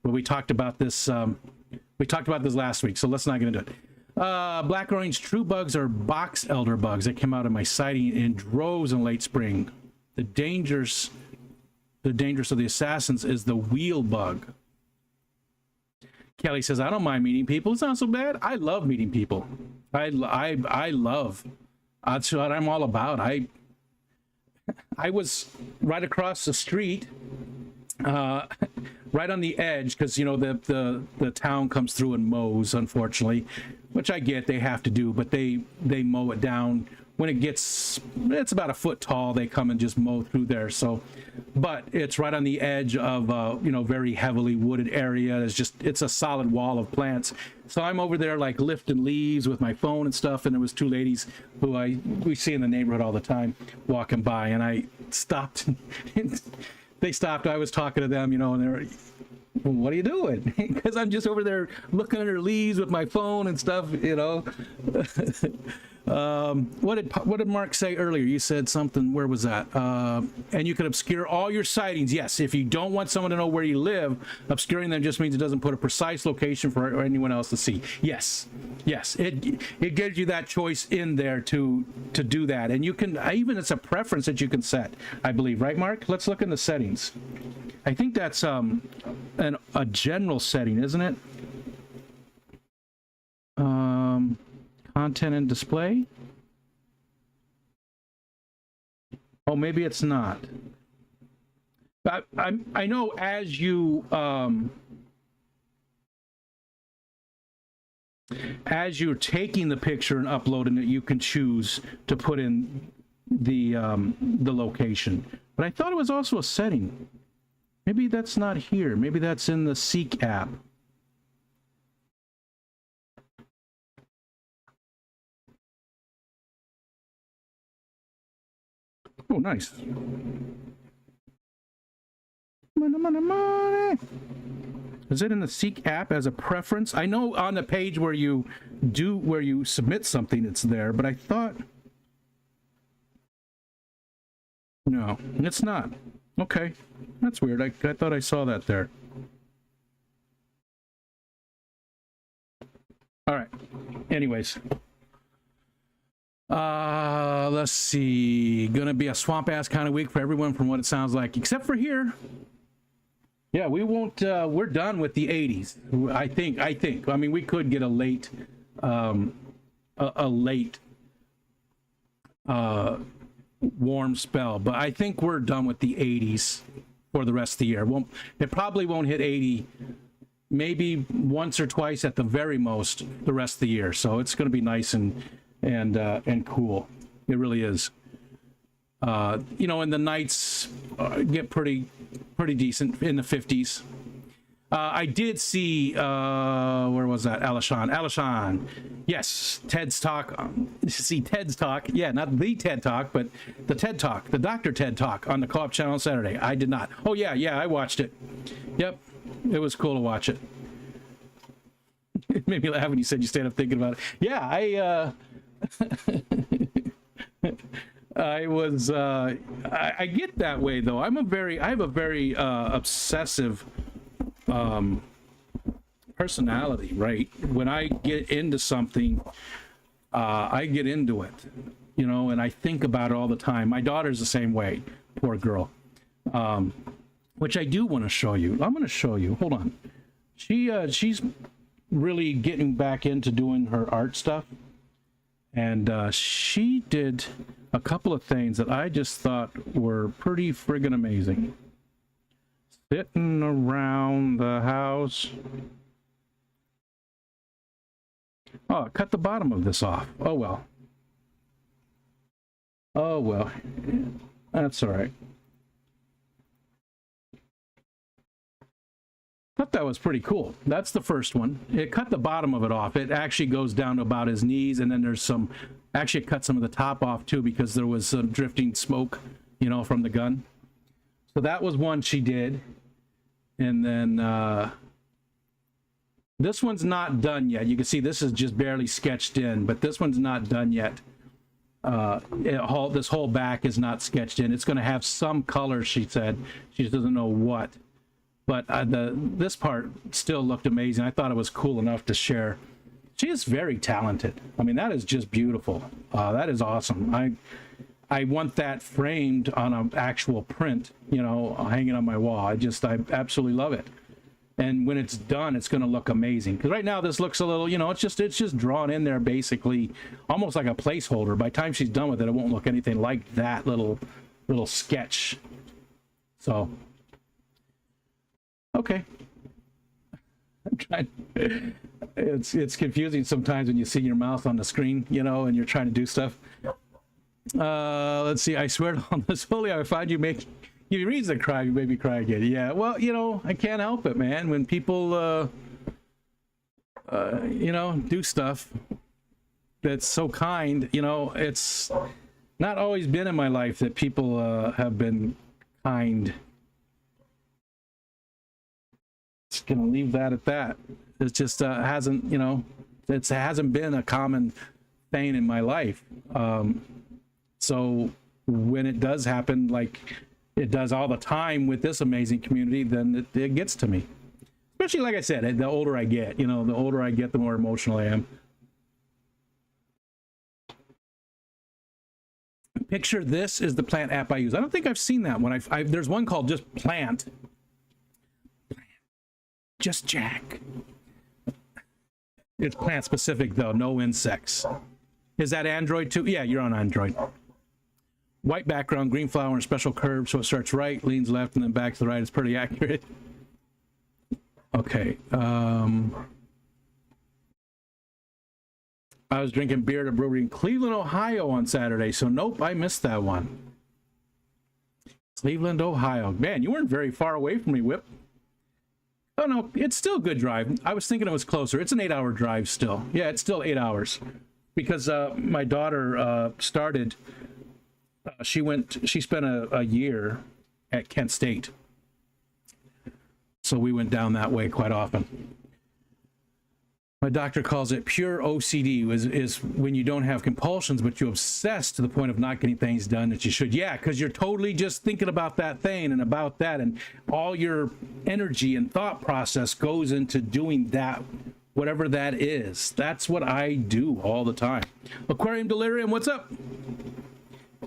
But we talked about this last week, so let's not get into it. Black orange true bugs are box elder bugs that came out of my sighting in droves in late spring. The dangers of the assassins is the wheel bug. Kelly says, I don't mind meeting people. It's not so bad. I love meeting people. I love. That's what I'm all about. I was right across the street, right on the edge, because, you know, the town comes through and mows, unfortunately, which I get they have to do, but they mow it down when it's about a foot tall. They come and just mow through there. So, but it's right on the edge of you know, very heavily wooded area. It's a solid wall of plants. So I'm over there like lifting leaves with my phone and stuff, and there was two ladies who we see in the neighborhood all the time walking by, and I stopped. They stopped. I was talking to them, you know, and they were, well, what are you doing? Because I'm just over there looking under leaves with my phone and stuff, you know. What did Mark say earlier? You said something, where was that? And you can obscure all your sightings. Yes, if you don't want someone to know where you live, obscuring them just means it doesn't put a precise location for anyone else to see. Yes, it gives you that choice in there to do that, and you can even, it's a preference that you can set, I believe, right, Mark? Let's look in the settings. I think that's a general setting, isn't it? Content and display. Oh, maybe it's not. But I know as you're taking the picture and uploading it, you can choose to put in the location. But I thought it was also a setting. Maybe that's not here. Maybe that's in the Seek app. Oh, nice. Money, money, money. Is it in the Seek app as a preference? I know on the page where you submit something, it's there, but I thought... No, it's not. Okay, that's weird. I thought I saw that there. All right. Anyways. Let's see. Gonna be a swamp ass kind of week for everyone from what it sounds like, except for here. Yeah, we won't, we're done with the 80s. I think. I mean, we could get a late, warm spell, but I think we're done with the 80s for the rest of the year. It probably won't hit 80, maybe once or twice at the very most the rest of the year. So it's going to be nice and cool. It really is. You know, and the nights get pretty decent in the 50s. I did see, where was that? Alishan. Yes, Ted's Talk. See Ted's Talk. Yeah, not the TED Talk, but the TED Talk, the Dr. TED Talk on the Co-op channel on Saturday. I did not. Oh, yeah, I watched it. Yep, it was cool to watch it. It made me laugh when you said you stayed up thinking about it. Yeah, I was, I get that way, though. I have a very obsessive personality, right? When I get into something, I get into it, you know, and I think about it all the time. My daughter's the same way, poor girl, which I do want to show you. I'm going to show you. Hold on. She's really getting back into doing her art stuff, and she did a couple of things that I just thought were pretty friggin' amazing. Sitting around the house. Oh, cut the bottom of this off. Oh well. Oh well. That's all right. Thought that was pretty cool. That's the first one. It cut the bottom of it off. It actually goes down to about his knees, and then there's some... Actually, it cut some of the top off, too, because there was some drifting smoke, you know, from the gun. So that was one she did. And then this one's not done yet. You can see this is just barely sketched in, but this one's not done yet. This whole back is not sketched in. It's going to have some color, she said. She just doesn't know what. But this part still looked amazing. I thought it was cool enough to share. She is very talented. I mean, that is just beautiful. That is awesome. I want that framed on an actual print, you know, hanging on my wall. I absolutely love it. And when it's done, it's going to look amazing. Because right now this looks a little, you know, it's just drawn in there basically, almost like a placeholder. By the time she's done with it, it won't look anything like that little sketch. So, okay. I'm trying. It's confusing sometimes when you see your mouth on the screen, you know, and you're trying to do stuff. Let's see. I swear on this holy, I find you make you reason to cry, you made me cry again. Yeah. Well, you know, I can't help it, man. When people, you know, do stuff that's so kind, you know, it's not always been in my life that people have been kind. Just gonna leave that at that. It just hasn't, you know, it hasn't been a common thing in my life. So when it does happen, like it does all the time with this amazing community, then it gets to me. Especially, like I said, the older I get, you know, the older I get, the more emotional I am. Picture this is the plant app I use. I don't think I've seen that one. There's one called just Plant. Just Jack. It's plant specific though, no insects. Is that Android too? Yeah, you're on Android. White background, green flower, and special curve, so it starts right, leans left, and then back to the right. It's pretty accurate. Okay. I was drinking beer at a brewery in Cleveland, Ohio on Saturday, so nope, I missed that one. Cleveland, Ohio. Man, you weren't very far away from me, Whip. Oh, no, it's still a good drive. I was thinking it was closer. It's an 8-hour drive still. Yeah, it's still 8 hours. Because my daughter started, she spent a year at Kent State. So we went down that way quite often. My doctor calls it pure OCD, is when you don't have compulsions, but you obsess to the point of not getting things done that you should. Yeah, because you're totally just thinking about that thing and about that, and all your energy and thought process goes into doing that, whatever that is. That's what I do all the time. Aquarium Delirium, what's up?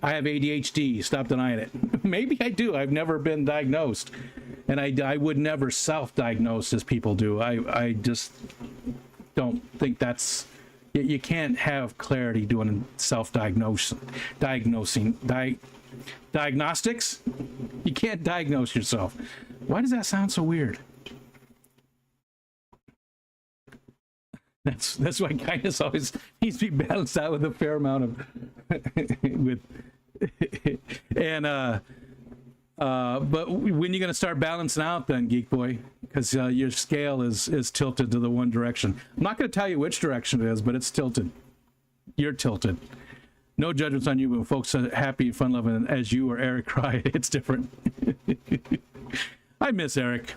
I have ADHD. Stop denying it. Maybe I do. I've never been diagnosed. And I would never self-diagnose as people do. I just don't think that's... You can't have clarity doing diagnostics. You can't diagnose yourself. Why does that sound so weird? That's why kindness always needs to be balanced out with a fair amount of and but when you're going to start balancing out then, Geek Boy? Because your scale is tilted to the one direction. I'm not going to tell you which direction it is, but it's tilted. You're tilted. No judgments on you, but folks are happy, fun-loving as you or Eric cry. It's different. I miss Eric.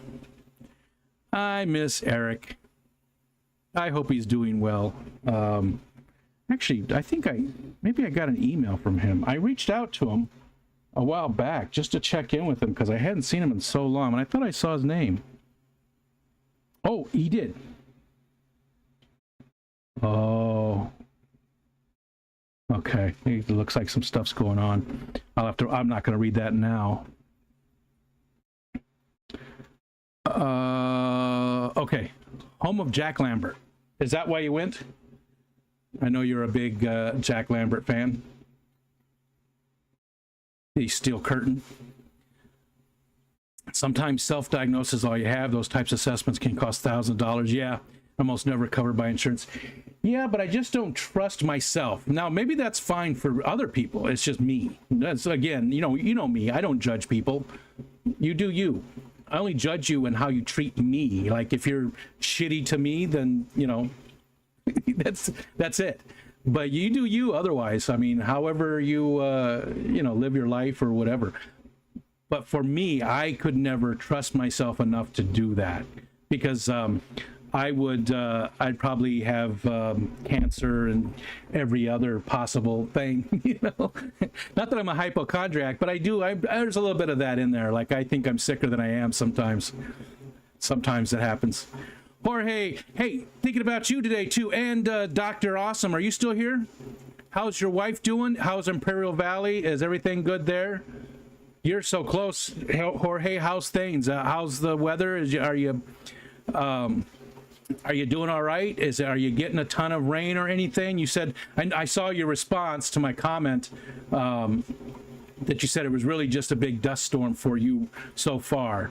I miss Eric. I hope he's doing well. Actually, I think maybe I got an email from him. I reached out to him a while back just to check in with him because I hadn't seen him in so long, and I thought I saw his name. Oh, he did. Oh. Okay. It looks like some stuff's going on. I'm not going to read that now. Okay. Home of Jack Lambert. Is that why you went? I know you're a big Jack Lambert fan. The Steel Curtain. Sometimes self-diagnosis is all you have. Those types of assessments can cost thousands of dollars. Yeah, almost never covered by insurance. Yeah, but I just don't trust myself. Now, maybe that's fine for other people. It's just me. That's, again, you know me. I don't judge people. You do you. I only judge you and how you treat me. Like if you're shitty to me, then that's it. But you do you otherwise. I mean, however you live your life or whatever. But for me, I could never trust myself enough to do that because I'd probably have cancer and every other possible thing, Not that I'm a hypochondriac, but there's a little bit of that in there. Like I think I'm sicker than I am sometimes. Sometimes it happens. Jorge, hey, thinking about you today too. And Dr. Awesome, are you still here? How's your wife doing? How's Imperial Valley? Is everything good there? You're so close, Jorge. How's things? How's the weather? Are you doing all right? Are you getting a ton of rain or anything? You said, I saw your response to my comment that you said it was really just a big dust storm for you so far.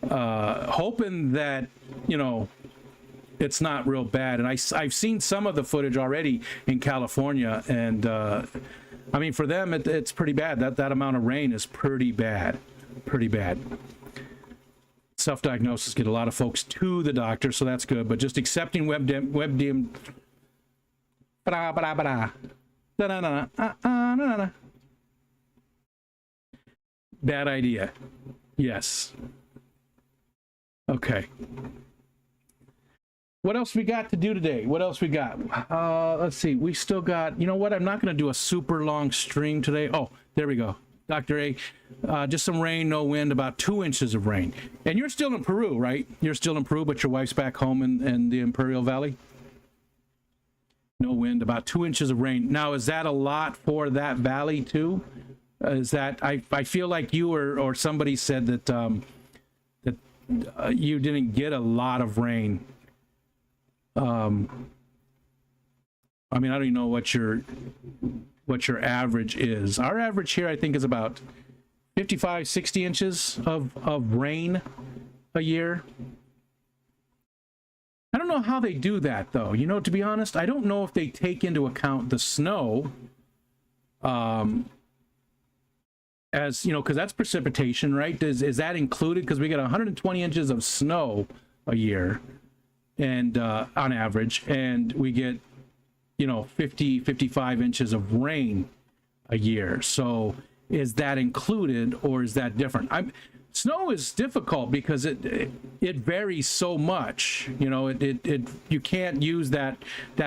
Hoping that, it's not real bad. And I've seen some of the footage already in California. And I mean, for them, it's pretty bad. That amount of rain is pretty bad. Pretty bad. Self-diagnosis get a lot of folks to the doctor, so that's good. But just accepting WebDM. Bad idea. Yes. Okay. What else we got to do today? What else we got? Let's see. We still got, you know what? I'm not going to do a super long stream today. Oh, there we go. Dr. A, just some rain, no wind, about 2 inches of rain. And you're still in Peru, right? You're still in Peru, but your wife's back home in the Imperial Valley? No wind, about 2 inches of rain. Now, is that a lot for that valley too? Is that, I feel like you or somebody said that you didn't get a lot of rain. I mean, I don't even know what your average is. Our average here, I think, is about 55, 60 inches of rain a year. I don't know how they do that, though. To be honest, I don't know if they take into account the snow as you know, because that's precipitation, right? Is that included? Because we get 120 inches of snow a year, and on average, and we get 50-55 inches of rain a year. So is that included, or is that different? Snow is difficult because it varies so much. You can't use that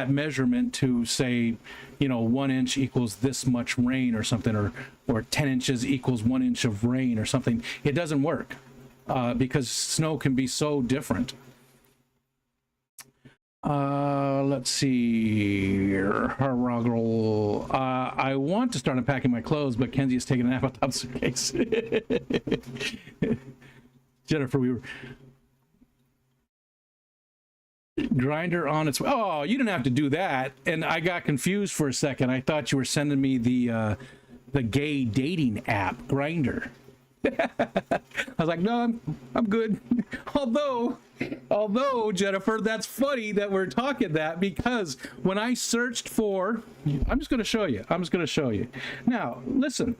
measurement to say 1 inch equals this much rain or something, or 10 inches equals 1 inch of rain or something. It doesn't work because snow can be so different. Let's see. I want to start unpacking my clothes, but Kenzie is taking a nap on top of the suitcase. Jennifer, we were grinder on its way. Oh, you didn't have to do that. And I got confused for a second. I thought you were sending me the gay dating app, Grinder. I was like, no, I'm good. Although, Jennifer, that's funny that we're talking that, because when I searched for, I'm just going to show you. Now, listen,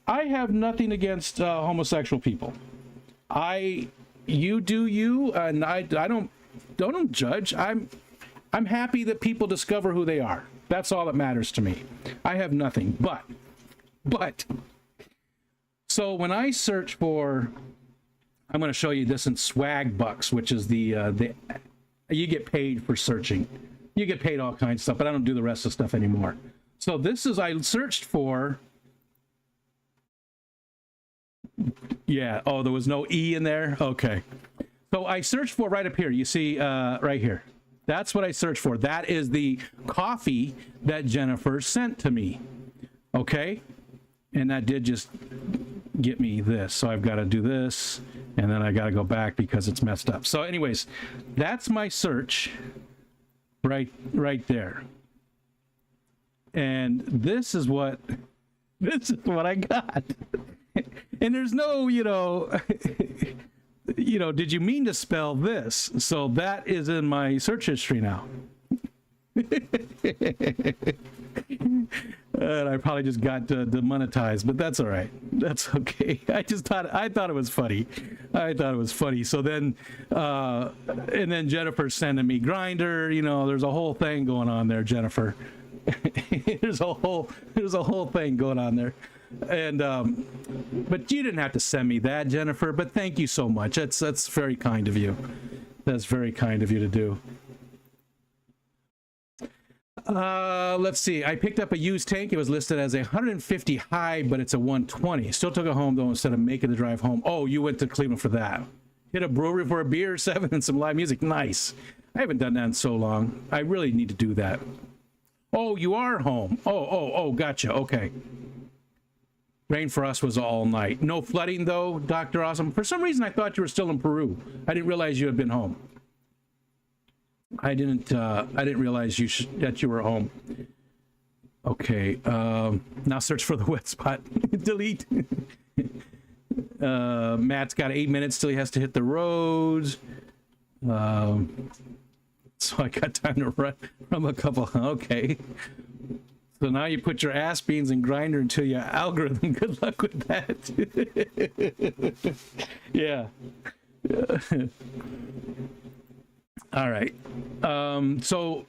I have nothing against homosexual people. You do you, and I don't judge. I'm happy that people discover who they are. That's all that matters to me. I have nothing, but. So when I search for, I'm going to show you this in Swag Bucks, which is the you get paid for searching. You get paid all kinds of stuff, but I don't do the rest of the stuff anymore. So this is, I searched for, yeah, oh, there was no E in there? Okay. So I searched for right up here. You see right here. That's what I searched for. That is the coffee that Jennifer sent to me. Okay? And that did just get me this. So I've got to do this, and then I got to go back because it's messed up. So anyways, that's my search right there. And this is what I got. And there's no, did you mean to spell this? So that is in my search history now. And I probably just got demonetized, but that's all right. That's okay. I thought it was funny. So then, and then Jennifer sending me Grinder. There's a whole thing going on there, Jennifer. there's a whole thing going on there. And but you didn't have to send me that, Jennifer. But thank you so much. That's very kind of you. That's very kind of you to do. Let's see. I picked up a used tank. It was listed as a 150 high, but it's a 120. Still took it home though instead of making the drive home. Oh, you went to Cleveland for that. Hit a brewery for a beer, 7, and some live music. Nice. I haven't done that in so long. I really need to do that. Oh, you are home. Oh, gotcha. Okay. Rain for us was all night. No flooding though, Dr. Awesome. For some reason, I thought you were still in Peru. I didn't realize you had been home. I didn't realize that you were home. Okay. Now search for the wet spot. Delete. Matt's got 8 minutes till he has to hit the roads. So I got time to run a couple. Okay. So now you put your ass beans in Grinder until your algorithm. Good luck with that. Yeah. All right. So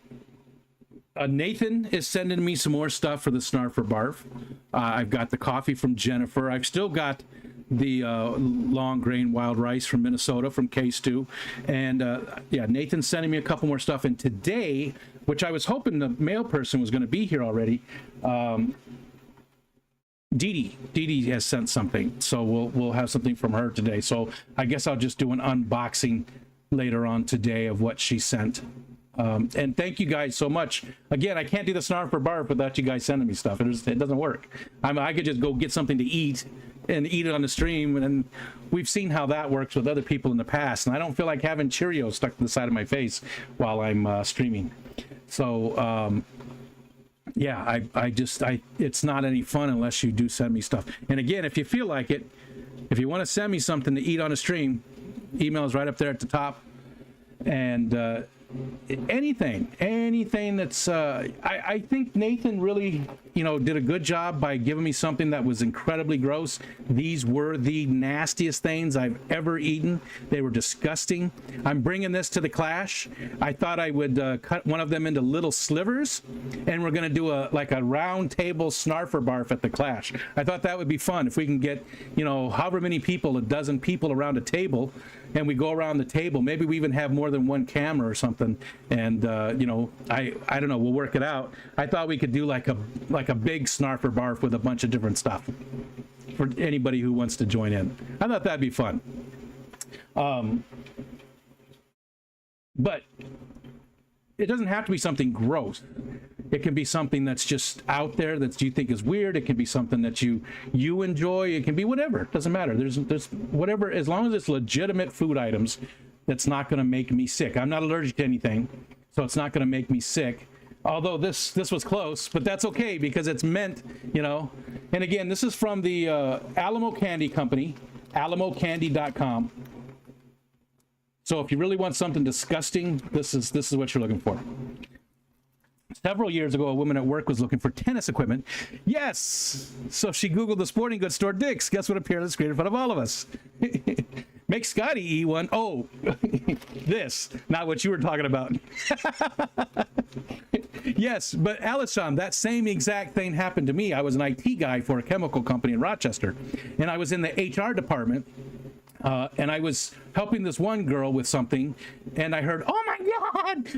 Nathan is sending me some more stuff for the Snarf or Barf. I've got the coffee from Jennifer. I've still got the long grain wild rice from Minnesota from K-Stew. And yeah, Nathan's sending me a couple more stuff. And today, which I was hoping the mail person was going to be here already, Dee Dee has sent something. So we'll have something from her today. So I guess I'll just do an unboxing later on today of what she sent. And thank you guys so much. Again, I can't do the Snarf or Barf without you guys sending me stuff. It doesn't work. I could just go get something to eat and eat it on the stream, and we've seen how that works with other people in the past, and I don't feel like having Cheerios stuck to the side of my face while I'm streaming. So yeah, it's not any fun unless you do send me stuff. And again, if you feel like it, if you want to send me something to eat on a stream, email is right up there at the top. And anything that's I think Nathan really, you know, did a good job by giving me something that was incredibly gross. These were the nastiest things I've ever eaten. They were disgusting. I'm bringing this to the clash. I thought I would cut one of them into little slivers, and we're going to do a round table snarfer barf at the clash. I thought that would be fun if we can get, you know, however many people, a dozen people around a table, and we go around the table. Maybe we even have more than one camera or something, and you know, I don't know, we'll work it out. I thought we could do like a big snarfer barf with a bunch of different stuff for anybody who wants to join in. I thought that'd be fun. But it doesn't have to be something gross. It can be something that's just out there that you think is weird. It can be something that you enjoy. It can be whatever. It doesn't matter. There's whatever, as long as it's legitimate food items, that's not going to make me sick. I'm not allergic to anything, so it's not going to make me sick. Although this was close, but that's okay because it's meant, you know. And again, this is from the Alamo Candy Company, alamocandy.com. So if you really want something disgusting, this is what you're looking for. Several years ago, a woman at work was looking for tennis equipment. Yes! So she Googled the sporting goods store Dick's. Guess what appeared on the screen in front of all of us? Make Scotty eat one. Oh, this. Not what you were talking about. Yes, but Alison, that same exact thing happened to me. I was an IT guy for a chemical company in Rochester, and I was in the HR department. And I was helping this one girl with something, and I heard, "Oh my God,"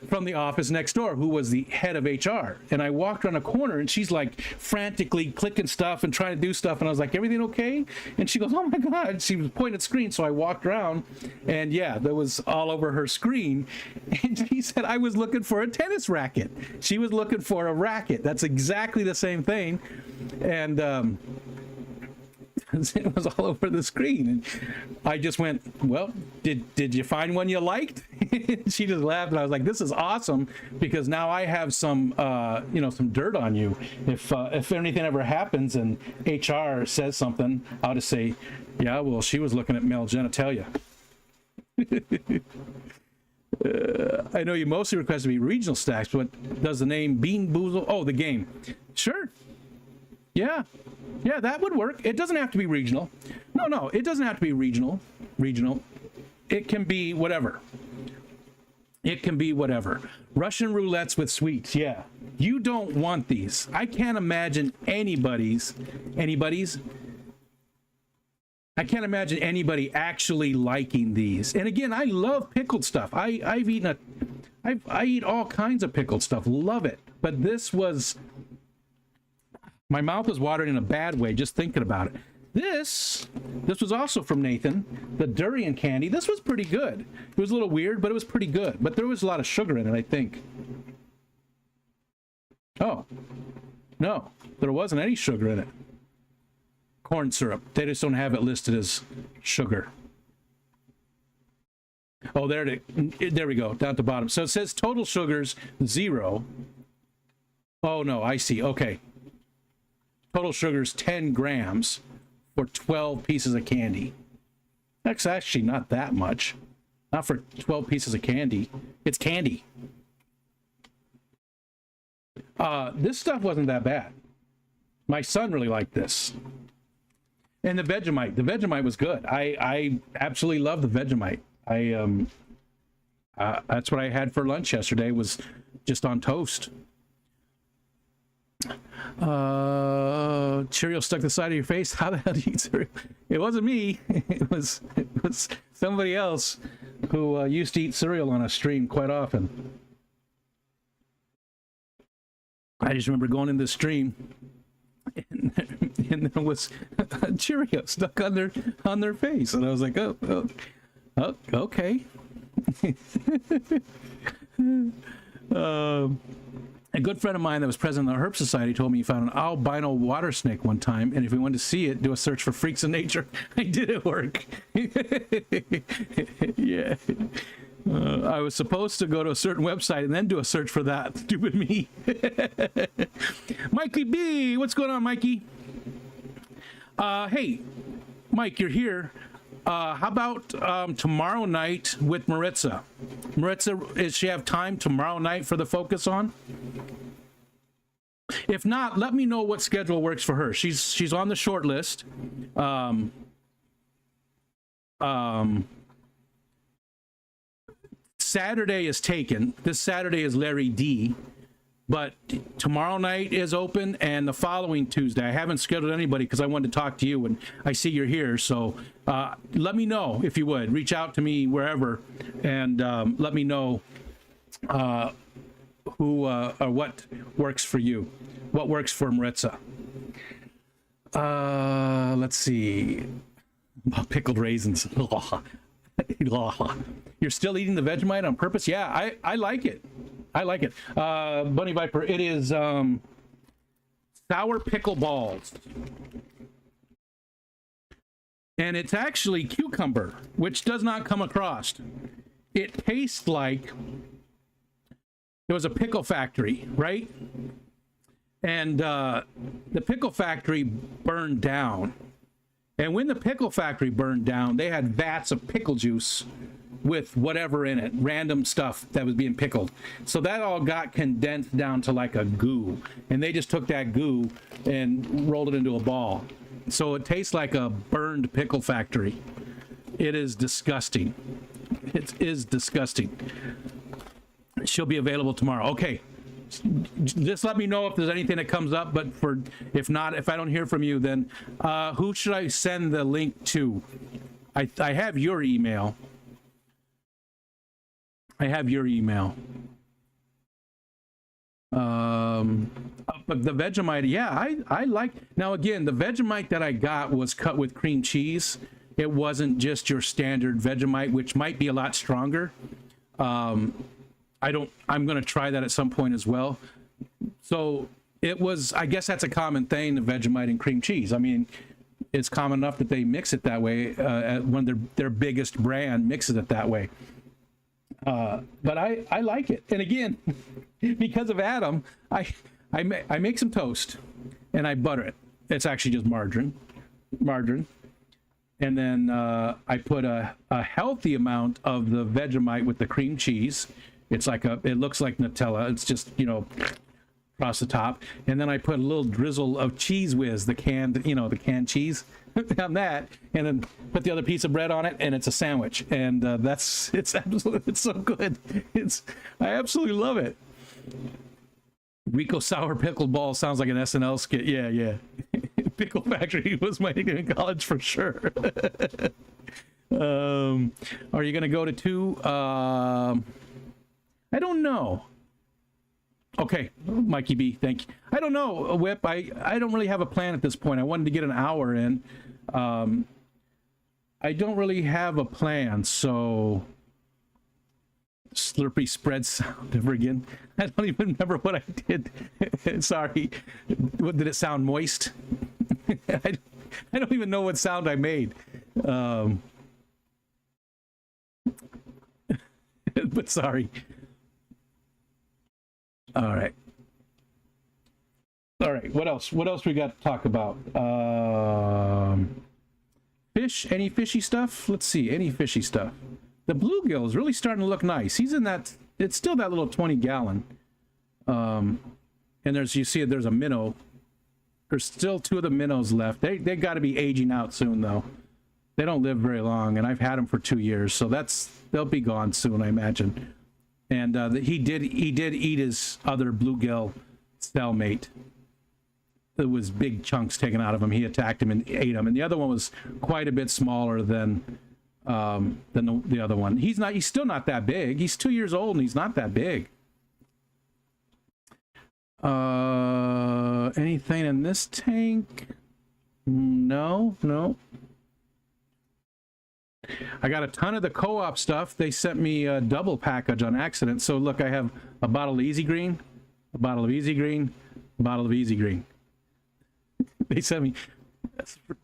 from the office next door, who was the head of HR. And I walked around a corner, and she's like frantically clicking stuff and trying to do stuff. And I was like, "Everything okay?" And she goes, "Oh my God." She was pointing at screen. So I walked around, and yeah, that was all over her screen. And she said, "I was looking for a tennis racket." She was looking for a racket. That's exactly the same thing. And, it was all over the screen, and I just went, "Well, did you find one you liked?" She just laughed, and I was like, "This is awesome because now I have some you know, some dirt on you. If anything ever happens and HR says something, I'll just say, 'Yeah, well, she was looking at male genitalia.'" I know you mostly request to be regional stacks, but does the name Bean Boozle? Oh, the game. Sure. Yeah, that would work. It doesn't have to be regional. No, it doesn't have to be regional. It can be whatever. Russian roulettes with sweets. Yeah, you don't want these. I can't imagine anybody's. I can't imagine anybody actually liking these. And again, I love pickled stuff. I eat all kinds of pickled stuff. Love it. But this was. My mouth was watering in a bad way just thinking about it. This was also from Nathan, the durian candy. This was pretty good. It was a little weird, but it was pretty good. But there was a lot of sugar in it, I think. Oh, no, there wasn't any sugar in it. Corn syrup. They just don't have it listed as sugar. Oh, there we go, down at the bottom. So it says total sugars 0. Oh, no, I see. Okay. Total sugar's 10 grams for 12 pieces of candy. That's actually not that much. Not for 12 pieces of candy. It's candy. This stuff wasn't that bad. My son really liked this. And the Vegemite. The Vegemite was good. I absolutely love the Vegemite. That's what I had for lunch yesterday, was just on toast. Cheerio stuck to the side of your face. How the hell do you eat cereal? It wasn't me. It was somebody else who used to eat cereal on a stream quite often. I just remember going in this stream, and there was a Cheerio stuck on their face, and I was like, oh okay. A good friend of mine that was president of the Herp Society told me he found an albino water snake one time, and if we wanted to see it, do a search for freaks in nature. I did it work. Yeah. I was supposed to go to a certain website and then do a search for that. Stupid me. Mikey B, what's going on, Mikey? Hey, Mike, you're here. How about tomorrow night with Maritza? Maritza, does she have time tomorrow night for the focus on? If not, let me know what schedule works for her. She's on the short list. Saturday is taken. This Saturday is Larry D. But tomorrow night is open, and the following Tuesday. I haven't scheduled anybody because I wanted to talk to you, and I see you're here. So let me know if you would. Reach out to me wherever, and let me know who or what works for you, what works for Maritza. Let's see. Pickled raisins. You're still eating the Vegemite on purpose? Yeah, I like it. I like it. Bunny Viper, it is sour pickle balls. And it's actually cucumber, which does not come across. It tastes like there was a pickle factory, right? And the pickle factory burned down. And when the pickle factory burned down, they had vats of pickle juice with whatever in it, random stuff that was being pickled. So that all got condensed down to like a goo. And they just took that goo and rolled it into a ball. So it tastes like a burned pickle factory. It is disgusting. It is disgusting. She'll be available tomorrow. Okay. Just let me know if there's anything that comes up, but if not, if I don't hear from you, then who should I send the link to? I have your email. I have your email. But the Vegemite, yeah, I like. Now again, the Vegemite that I got was cut with cream cheese. It wasn't just your standard Vegemite, which might be a lot stronger. I'm going to try that at some point as well. So it was, I guess that's a common thing, the Vegemite and cream cheese. I mean, it's common enough that they mix it that way. When their biggest brand mixes it that way. But I like it. And again, because of Adam, I make some toast and I butter it. It's actually just margarine. And then I put a healthy amount of the Vegemite with the cream cheese. It looks like Nutella. It's just, across the top. And then I put a little drizzle of Cheese Whiz, the canned cheese on that, and then put the other piece of bread on it, and it's a sandwich. And it's so good. I absolutely love it. Rico Sour Pickle Ball sounds like an SNL skit. Yeah. Pickle Factory was my nickname in college for sure. Are you going to go to 2? I don't know. Okay, Mikey B, thank you. I don't know, Whip. I don't really have a plan at this point. I wanted to get an hour in. I don't really have a plan, so... Slurpy spread sound ever again. I don't even remember what I did. Sorry. What, did it sound moist? I don't even know what sound I made. But sorry. All right. What else we got to talk about? Fish? Any fishy stuff? Let's see. Any fishy stuff? The bluegill is really starting to look nice. He's in that. It's still that little 20-gallon. And there's a minnow. There's still 2 of the minnows left. They got to be aging out soon though. They don't live very long, and I've had them for 2 years, so they'll be gone soon, I imagine. And he did eat his other bluegill cellmate. There was big chunks taken out of him. He attacked him and ate him. And the other one was quite a bit smaller than the other one. He's still not that big. He's 2 years old and he's not that big. Anything in this tank? No. I got a ton of the co-op stuff. They sent me a double package on accident. So look, I have a bottle of Easy Green, a bottle of Easy Green, a bottle of Easy Green. They sent me,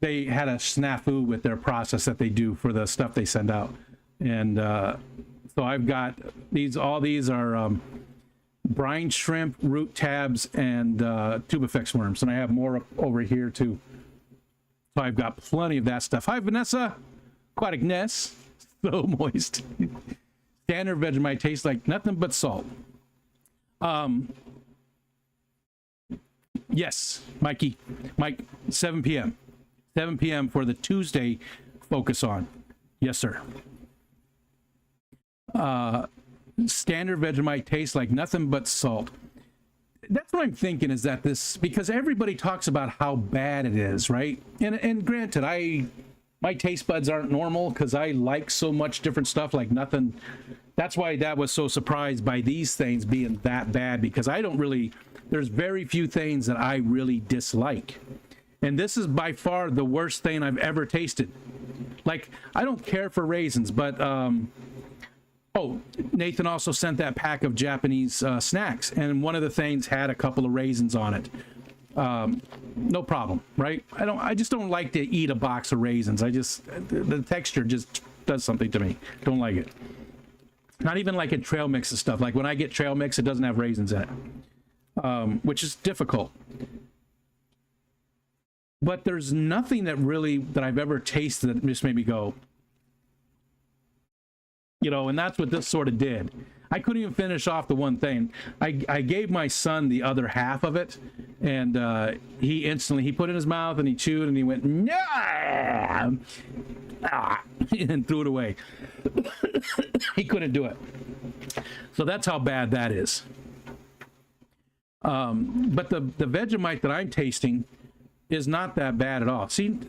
they had a snafu with their process that they do for the stuff they send out. And so I've got these, all these are brine shrimp, root tabs, and tubifex worms. And I have more over here too. So I've got plenty of that stuff. Hi, Vanessa. Aquatic Ness, so moist. Standard Vegemite tastes like nothing but salt. Yes, Mike, 7 p.m. 7 p.m. for the Tuesday focus on. Yes, sir. Standard Vegemite tastes like nothing but salt. That's what I'm thinking, is that this, because everybody talks about how bad it is, right? And granted, my taste buds aren't normal because I like so much different stuff, like nothing. That's why that was so surprised by these things being that bad, because I don't really, there's very few things that I really dislike. And this is by far the worst thing I've ever tasted. Like, I don't care for raisins, but oh, Nathan also sent that pack of Japanese snacks, and one of the things had a couple of raisins on it. No problem, right? I just don't like to eat a box of raisins. The texture just does something to me. Don't like it. Not even like in trail mix and stuff. Like when I get trail mix, it doesn't have raisins in it, which is difficult. But there's nothing that I've ever tasted that just made me go, you know, and that's what this sort of did. I couldn't even finish off the one thing. I gave my son the other half of it, and he instantly, put it in his mouth and he chewed and he went, nah! And threw it away. He couldn't do it. So that's how bad that is. But the Vegemite that I'm tasting is not that bad at all. See,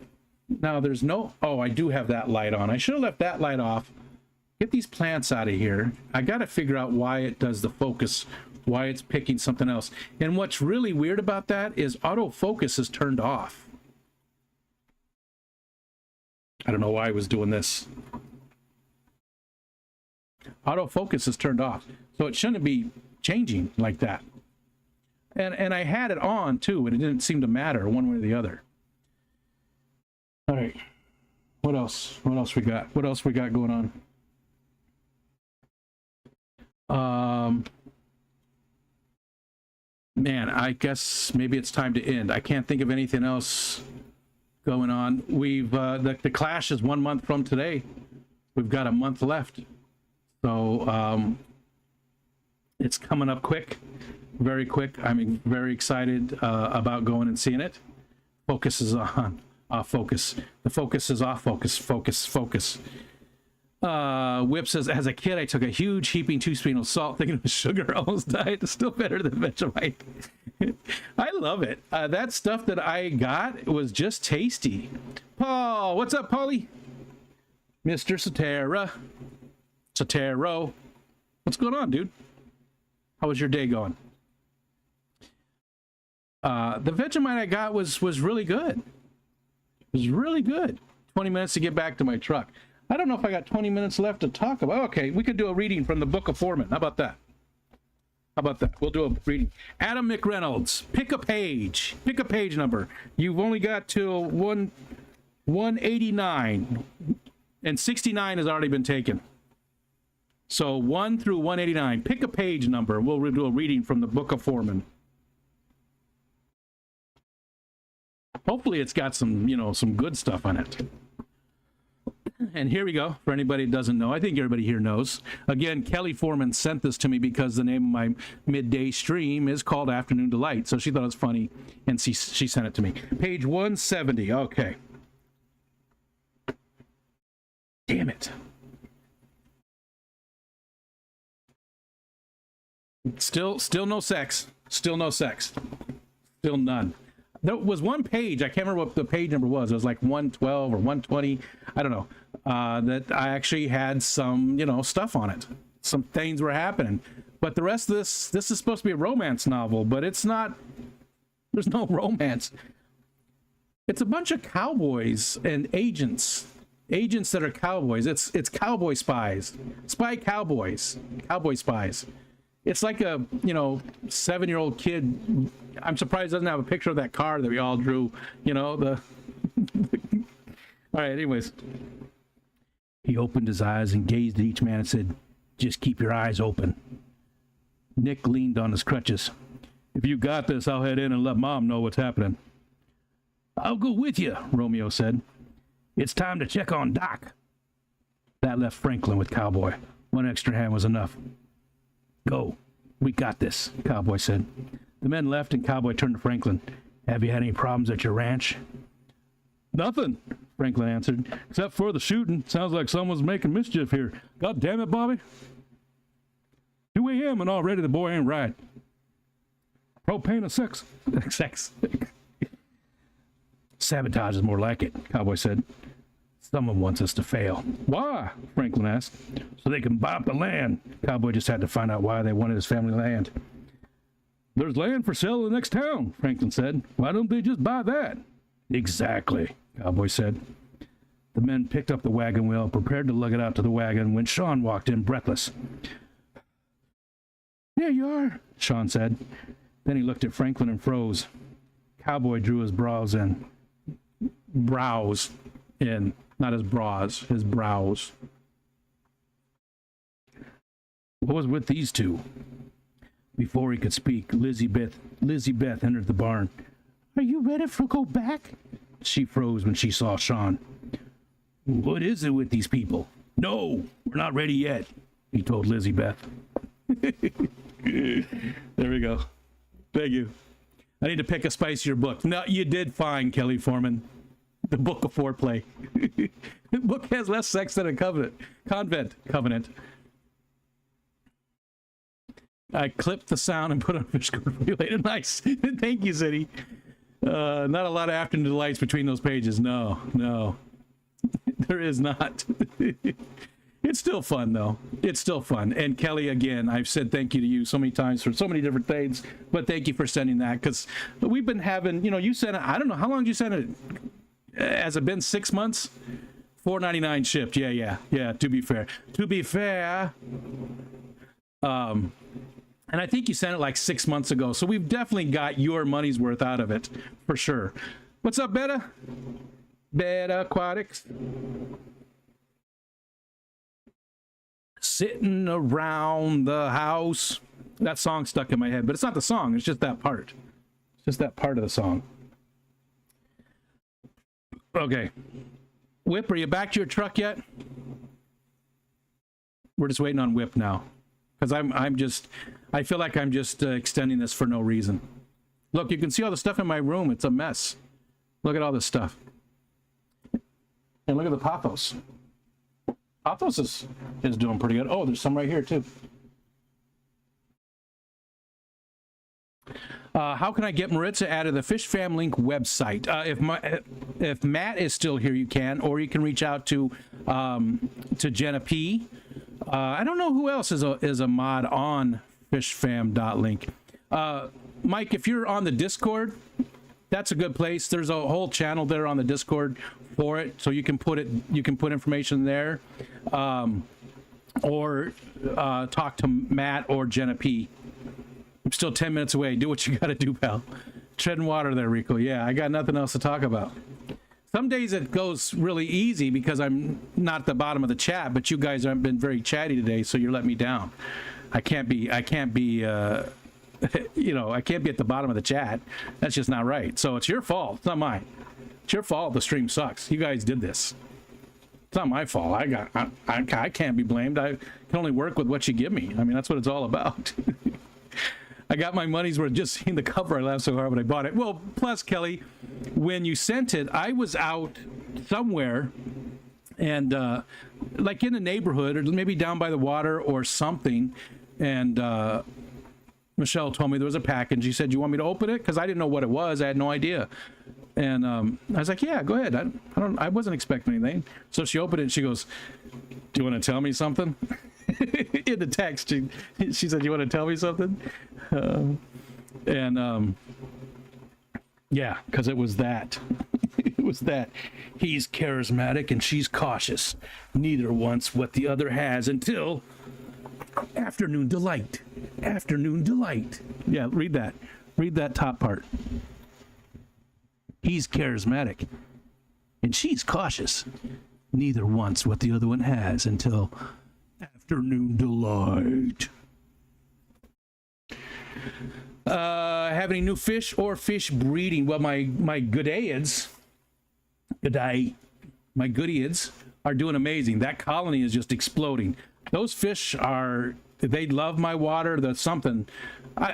now there's no, oh, I do have that light on. I should have left that light off. Get these plants out of here. I got to figure out why it does the focus, why it's picking something else. And what's really weird about that is autofocus is turned off. I don't know why I was doing this. Autofocus is turned off. So it shouldn't be changing like that. And I had it on too, and it didn't seem to matter one way or the other. All right. What else? What else we got? What else we got going on? Man, I guess maybe it's time to end. I can't think of anything else going on. We've the clash is 1 month from today. We've got a month left, so it's coming up quick, very quick. I'm very excited about going and seeing it. Focus is on off focus. The focus is off focus. Focus. Whip says, as a kid, I took a huge heaping teaspoon of salt thinking it was sugar. Almost died. It's still better than Vegemite. I love it. That stuff that I got was just tasty. Paul, what's up, Paulie? Mr. Sotero. What's going on, dude? How was your day going? The Vegemite I got was really good. It was really good. 20 minutes to get back to my truck. I don't know if I got 20 minutes left to talk about. Okay, we could do a reading from the Book of Mormon. How about that? We'll do a reading. Adam McReynolds, pick a page. Pick a page number. You've only got till 189, and 69 has already been taken. So 1 through 189. Pick a page number. We'll do a reading from the Book of Mormon. Hopefully it's got some, some good stuff on it. And here we go. For anybody who doesn't know, I think everybody here knows. Again, Kelly Foreman sent this to me because the name of my midday stream is called Afternoon Delight. So she thought it was funny, and she sent it to me. Page 170. Okay. Damn it. Still no sex. Still no sex. Still none. There was one page, I can't remember what the page number was. It was like 112 or 120. I don't know. That I actually had some, stuff on it. Some things were happening. But the rest of this is supposed to be a romance novel, but it's not. There's no romance. It's a bunch of cowboys and agents. Agents that are cowboys. It's cowboy spies. Spy cowboys. Cowboy spies. It's like a, 7-year-old kid. I'm surprised it doesn't have a picture of that car that we all drew, All right, anyways. He opened his eyes and gazed at each man and said, "Just keep your eyes open." Nick leaned on his crutches. "If you got this, I'll head in and let Mom know what's happening." "I'll go with you," Romeo said. "It's time to check on Doc." That left Franklin with Cowboy. One extra hand was enough. Go. We got this, Cowboy said. The men left and Cowboy turned to Franklin. Have you had any problems at your ranch? Nothing, Franklin answered, except for the shooting. Sounds like someone's making mischief here. God damn it, Bobby. 2 a.m. and already the boy ain't right. Propane and sex. Sex. Sabotage is more like it, Cowboy said. Someone wants us to fail. Why? Franklin asked. So they can buy up the land. Cowboy just had to find out why they wanted his family land. There's land for sale in the next town, Franklin said. Why don't they just buy that? Exactly, Cowboy said. The men picked up the wagon wheel, prepared to lug it out to the wagon when Sean walked in breathless. There you are, Sean said. Then he looked at Franklin and froze. Cowboy drew his brows in. Brows in. Not his bras, his brows. What was with these two? Before he could speak, Lizzie Beth entered the barn. Are you ready to go back? She froze when she saw Sean. What is it with these people? No, we're not ready yet, he told Lizzie Beth. There we go. Thank you. I need to pick a spicier book. No, you did fine, Kelly Foreman. The Book of Foreplay. The book has less sex than a covenant. I clipped the sound and put on fish for you later. Nice. Thank you, City. Not a lot of afternoon delights between those pages. No. There is not. It's still fun, though. It's still fun. And Kelly, again, I've said thank you to you so many times for so many different things, but thank you for sending that, because we've been having, you sent it, I don't know, how long did you send it? Has it been 6 months? $4.99 shipped. Yeah, to be fair. And I think you sent it like 6 months ago, so we've definitely got your money's worth out of it, for sure. What's up, Beta? Beta Aquatics? Sitting around the house. That song stuck in my head, but it's not the song, it's just that part. It's just that part of the song. Okay. Whip, are you back to your truck yet? We're just waiting on Whip now. Because I feel like I'm just extending this for no reason. Look, you can see all the stuff in my room. It's a mess. Look at all this stuff. And look at the pothos. Pothos is doing pretty good. Oh, there's some right here too. How can I get Maritza added to the Fish Fam Link website? If Matt is still here, you can, or you can reach out to Jenna P. I don't know who else is a mod on fishfam.link. Mike, if you're on the Discord, that's a good place. There's a whole channel there on the Discord for it, so you can put information there, or talk to Matt or Jenna P. I'm still 10 minutes away. Do what you got to do, pal. Treading water there, Rico. Yeah, I got nothing else to talk about. Some days it goes really easy because I'm not at the bottom of the chat, but you guys haven't been very chatty today, so you're letting me down. I can't be I can't be at the bottom of the chat. That's just not right. So it's your fault. It's not mine. It's your fault. The stream sucks. You guys did this. It's not my fault. I can't be blamed. I can only work with what you give me. I mean, that's what it's all about. I got my money's worth just seeing the cover. I laughed so hard when I bought it. Well, plus, Kelly, when you sent it, I was out somewhere and like in the neighborhood or maybe down by the water or something. And Michelle told me there was a package. She said, "You want me to open it?" Because I didn't know what it was. I had no idea. And I was like, "Yeah, go ahead." I wasn't expecting anything. So she opened it and she goes, "Do you want to tell me something?" In the text, she said, "You want to tell me something?" Yeah, because it was that. It was that. He's charismatic and she's cautious. Neither wants what the other has until afternoon delight. Afternoon delight. Yeah, read that. Read that top part. He's charismatic and she's cautious. Neither wants what the other one has until afternoon delight. Have any new fish or fish breeding? Well, my goodeids, my goodeids are doing amazing. That colony is just exploding. Those fish they love my water. That's something.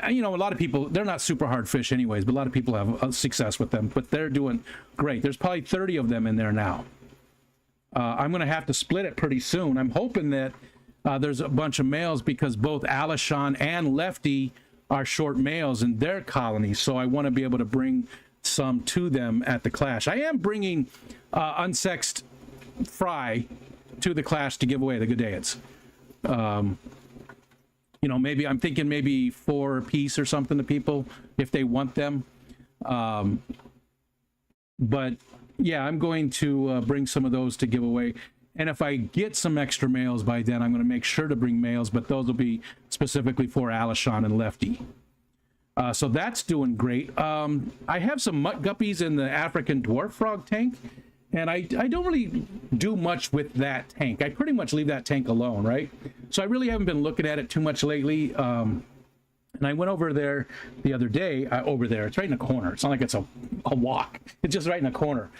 You know, a lot of people, they're not super hard fish anyways, but a lot of people have success with them, but they're doing great. There's probably 30 of them in there now. I'm going to have to split it pretty soon. I'm hoping that there's a bunch of males because both Alishon and Lefty are short males in their colonies. So I want to be able to bring some to them at the clash. I am bringing unsexed fry to the clash to give away, the Gudeids. You know, maybe I'm thinking maybe 4 a piece or something to people if they want them. But yeah, I'm going to bring some of those to give away. And if I get some extra males by then, I'm going to make sure to bring males, but those will be specifically for Alishon and Lefty. So that's doing great. I have some mutt guppies in the African dwarf frog tank, and I don't really do much with that tank. I pretty much leave that tank alone, right? So I really haven't been looking at it too much lately. And I went over there the other day. Over there, it's right in the corner. It's not like it's a walk. It's just right in the corner.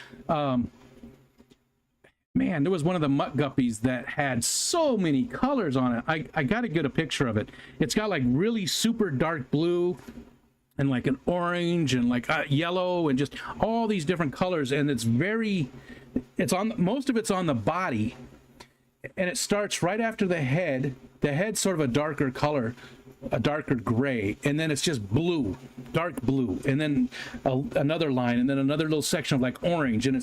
Man, there was one of the mutt guppies that had so many colors on it. I got to get a picture of it. It's got like really super dark blue and like an orange and like yellow and just all these different colors. And it's most of it's on the body, and it starts right after the head. The head's sort of a darker color, a darker gray, and then it's just blue, dark blue, and then another line, and then another little section of like orange, and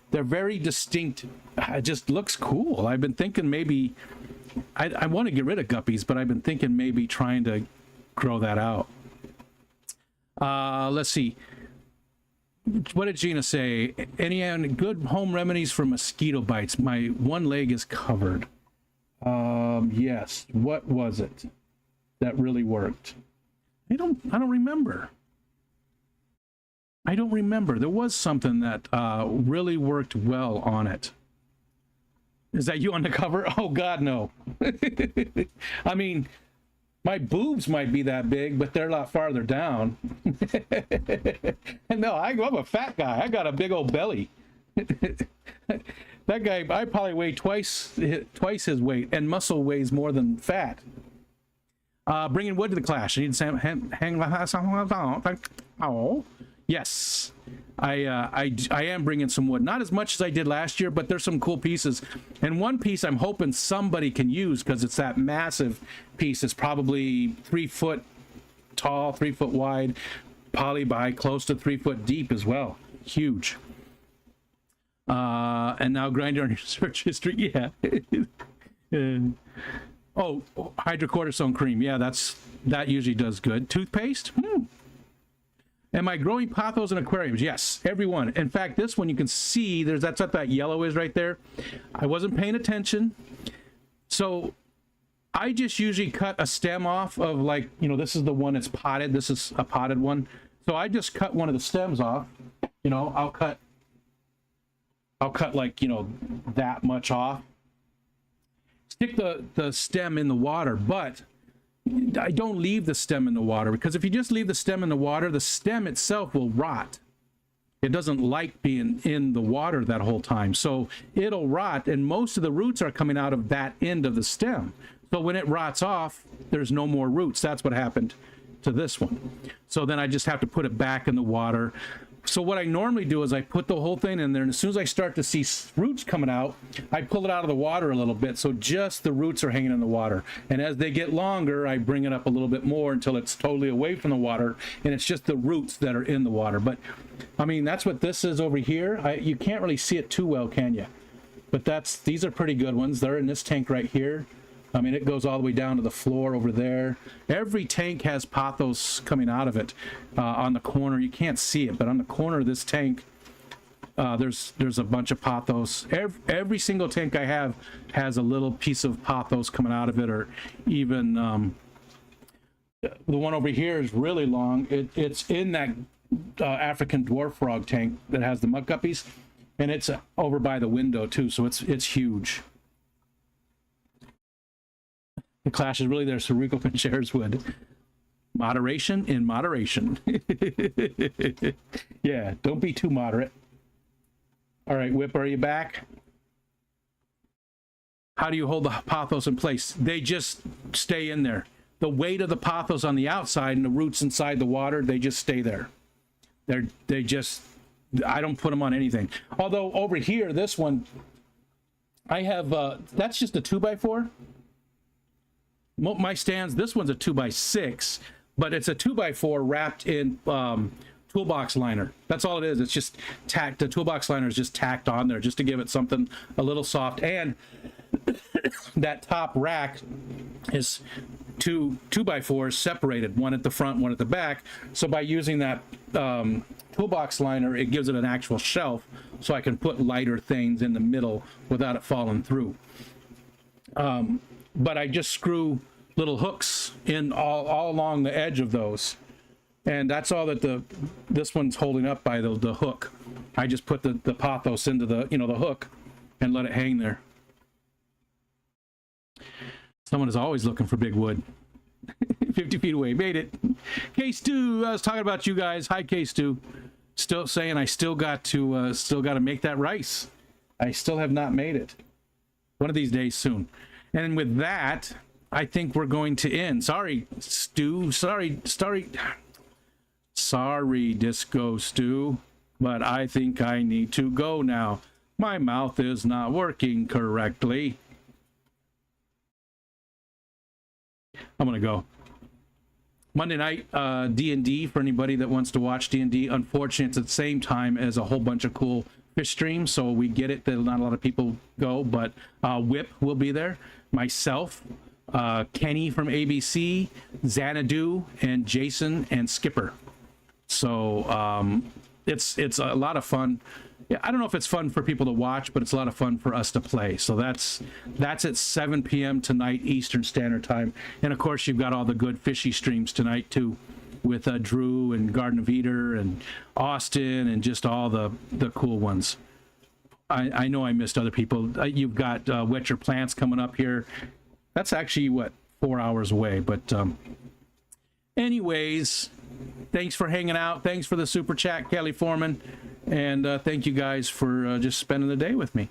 they're very distinct. It just looks cool. I've been thinking maybe I want to get rid of guppies, but I've been thinking maybe trying to grow that out. Let's see. What did Gina say? Any good home remedies for mosquito bites? My one leg is covered. Yes. What was it that really worked? I don't remember. I don't remember. There was something that really worked well on it. Is that you on the cover? Oh, God, no. I mean, my boobs might be that big, but they're a lot farther down. No, I'm a fat guy. I got a big old belly. That guy, I probably weigh twice his weight, and muscle weighs more than fat. Bringing wood to the clash. I need to hang. Oh. Yes, I am bringing some wood. Not as much as I did last year, but there's some cool pieces. And one piece I'm hoping somebody can use because it's that massive piece. It's probably 3 foot tall, 3 foot wide, poly by close to 3 foot deep as well. Huge. And now grinder on your search history. Yeah. Oh, hydrocortisone cream. Yeah, that usually does good. Toothpaste. Am I growing pothos in aquariums? Yes, everyone. In fact, this one you can see, that's what that yellow is right there. I wasn't paying attention. So I just usually cut a stem off of, like, you know, this is the one that's potted. This is a potted one. So I just cut one of the stems off. You know, I'll cut like, you know, that much off. Stick the stem in the water, but I don't leave the stem in the water, because if you just leave the stem in the water, the stem itself will rot. It doesn't like being in the water that whole time, so it'll rot, and most of the roots are coming out of that end of the stem. So when it rots off, there's no more roots. That's what happened to this one. So then I just have to put it back in the water. So what I normally do is I put the whole thing in there, and as soon as I start to see roots coming out, I pull it out of the water a little bit, so just the roots are hanging in the water. And as they get longer, I bring it up a little bit more until it's totally away from the water, and it's just the roots that are in the water. But, I mean, that's what this is over here. You can't really see it too well, can you? But these are pretty good ones. They're in this tank right here. I mean, it goes all the way down to the floor over there. Every tank has pothos coming out of it. On the corner, you can't see it, but on the corner of this tank, there's a bunch of pothos. Every single tank I have has a little piece of pothos coming out of it, or even the one over here is really long. It's in that African dwarf frog tank that has the muck guppies, and it's over by the window too, so it's huge. The clash is really there, so Rico can share his wood. Moderation in moderation. Yeah, don't be too moderate. All right, Whip, are you back? How do you hold the pothos in place? They just stay in there. The weight of the pothos on the outside and the roots inside the water, they just stay there. They just, I don't put them on anything. Although over here, this one, I have, that's just a 2x4. My stands, this one's a 2x6, but it's a 2x4 wrapped in toolbox liner. That's all it is. It's just tacked. The toolbox liner is just tacked on there just to give it something a little soft. And that top rack is two 2x4s separated, one at the front, one at the back. So by using that toolbox liner, it gives it an actual shelf, so I can put lighter things in the middle without it falling through. But I just screw little hooks in all along the edge of those, and that's all that this one's holding up by the hook. I just put the pothos into the the hook and let it hang there. Someone is always looking for big wood. 50 feet away, made it. K-Stu, I was talking about you guys. Hi, K-Stu. Still saying I still got to make that rice. I still have not made it. One of these days soon. And with that, I think we're going to end. Sorry, Stu. Sorry, Disco Stu. But I think I need to go now. My mouth is not working correctly. I'm going to go. Monday night, D&D, for anybody that wants to watch D&D. Unfortunately, it's at the same time as a whole bunch of cool fish streams, so we get it that not a lot of people go, but Whip will be there. Myself, Kenny from ABC, Xanadu, and Jason and Skipper. So it's a lot of fun. Yeah, I don't know if it's fun for people to watch, but it's a lot of fun for us to play. So that's at 7 p.m. tonight Eastern Standard Time. And of course, you've got all the good fishy streams tonight too, with Drew and Garden of Eater and Austin and just all the cool ones. I know I missed other people. You've got Wet Your Plants coming up here. That's actually, what, 4 hours away. But anyways, thanks for hanging out. Thanks for the super chat, Kelly Foreman. And thank you guys for just spending the day with me.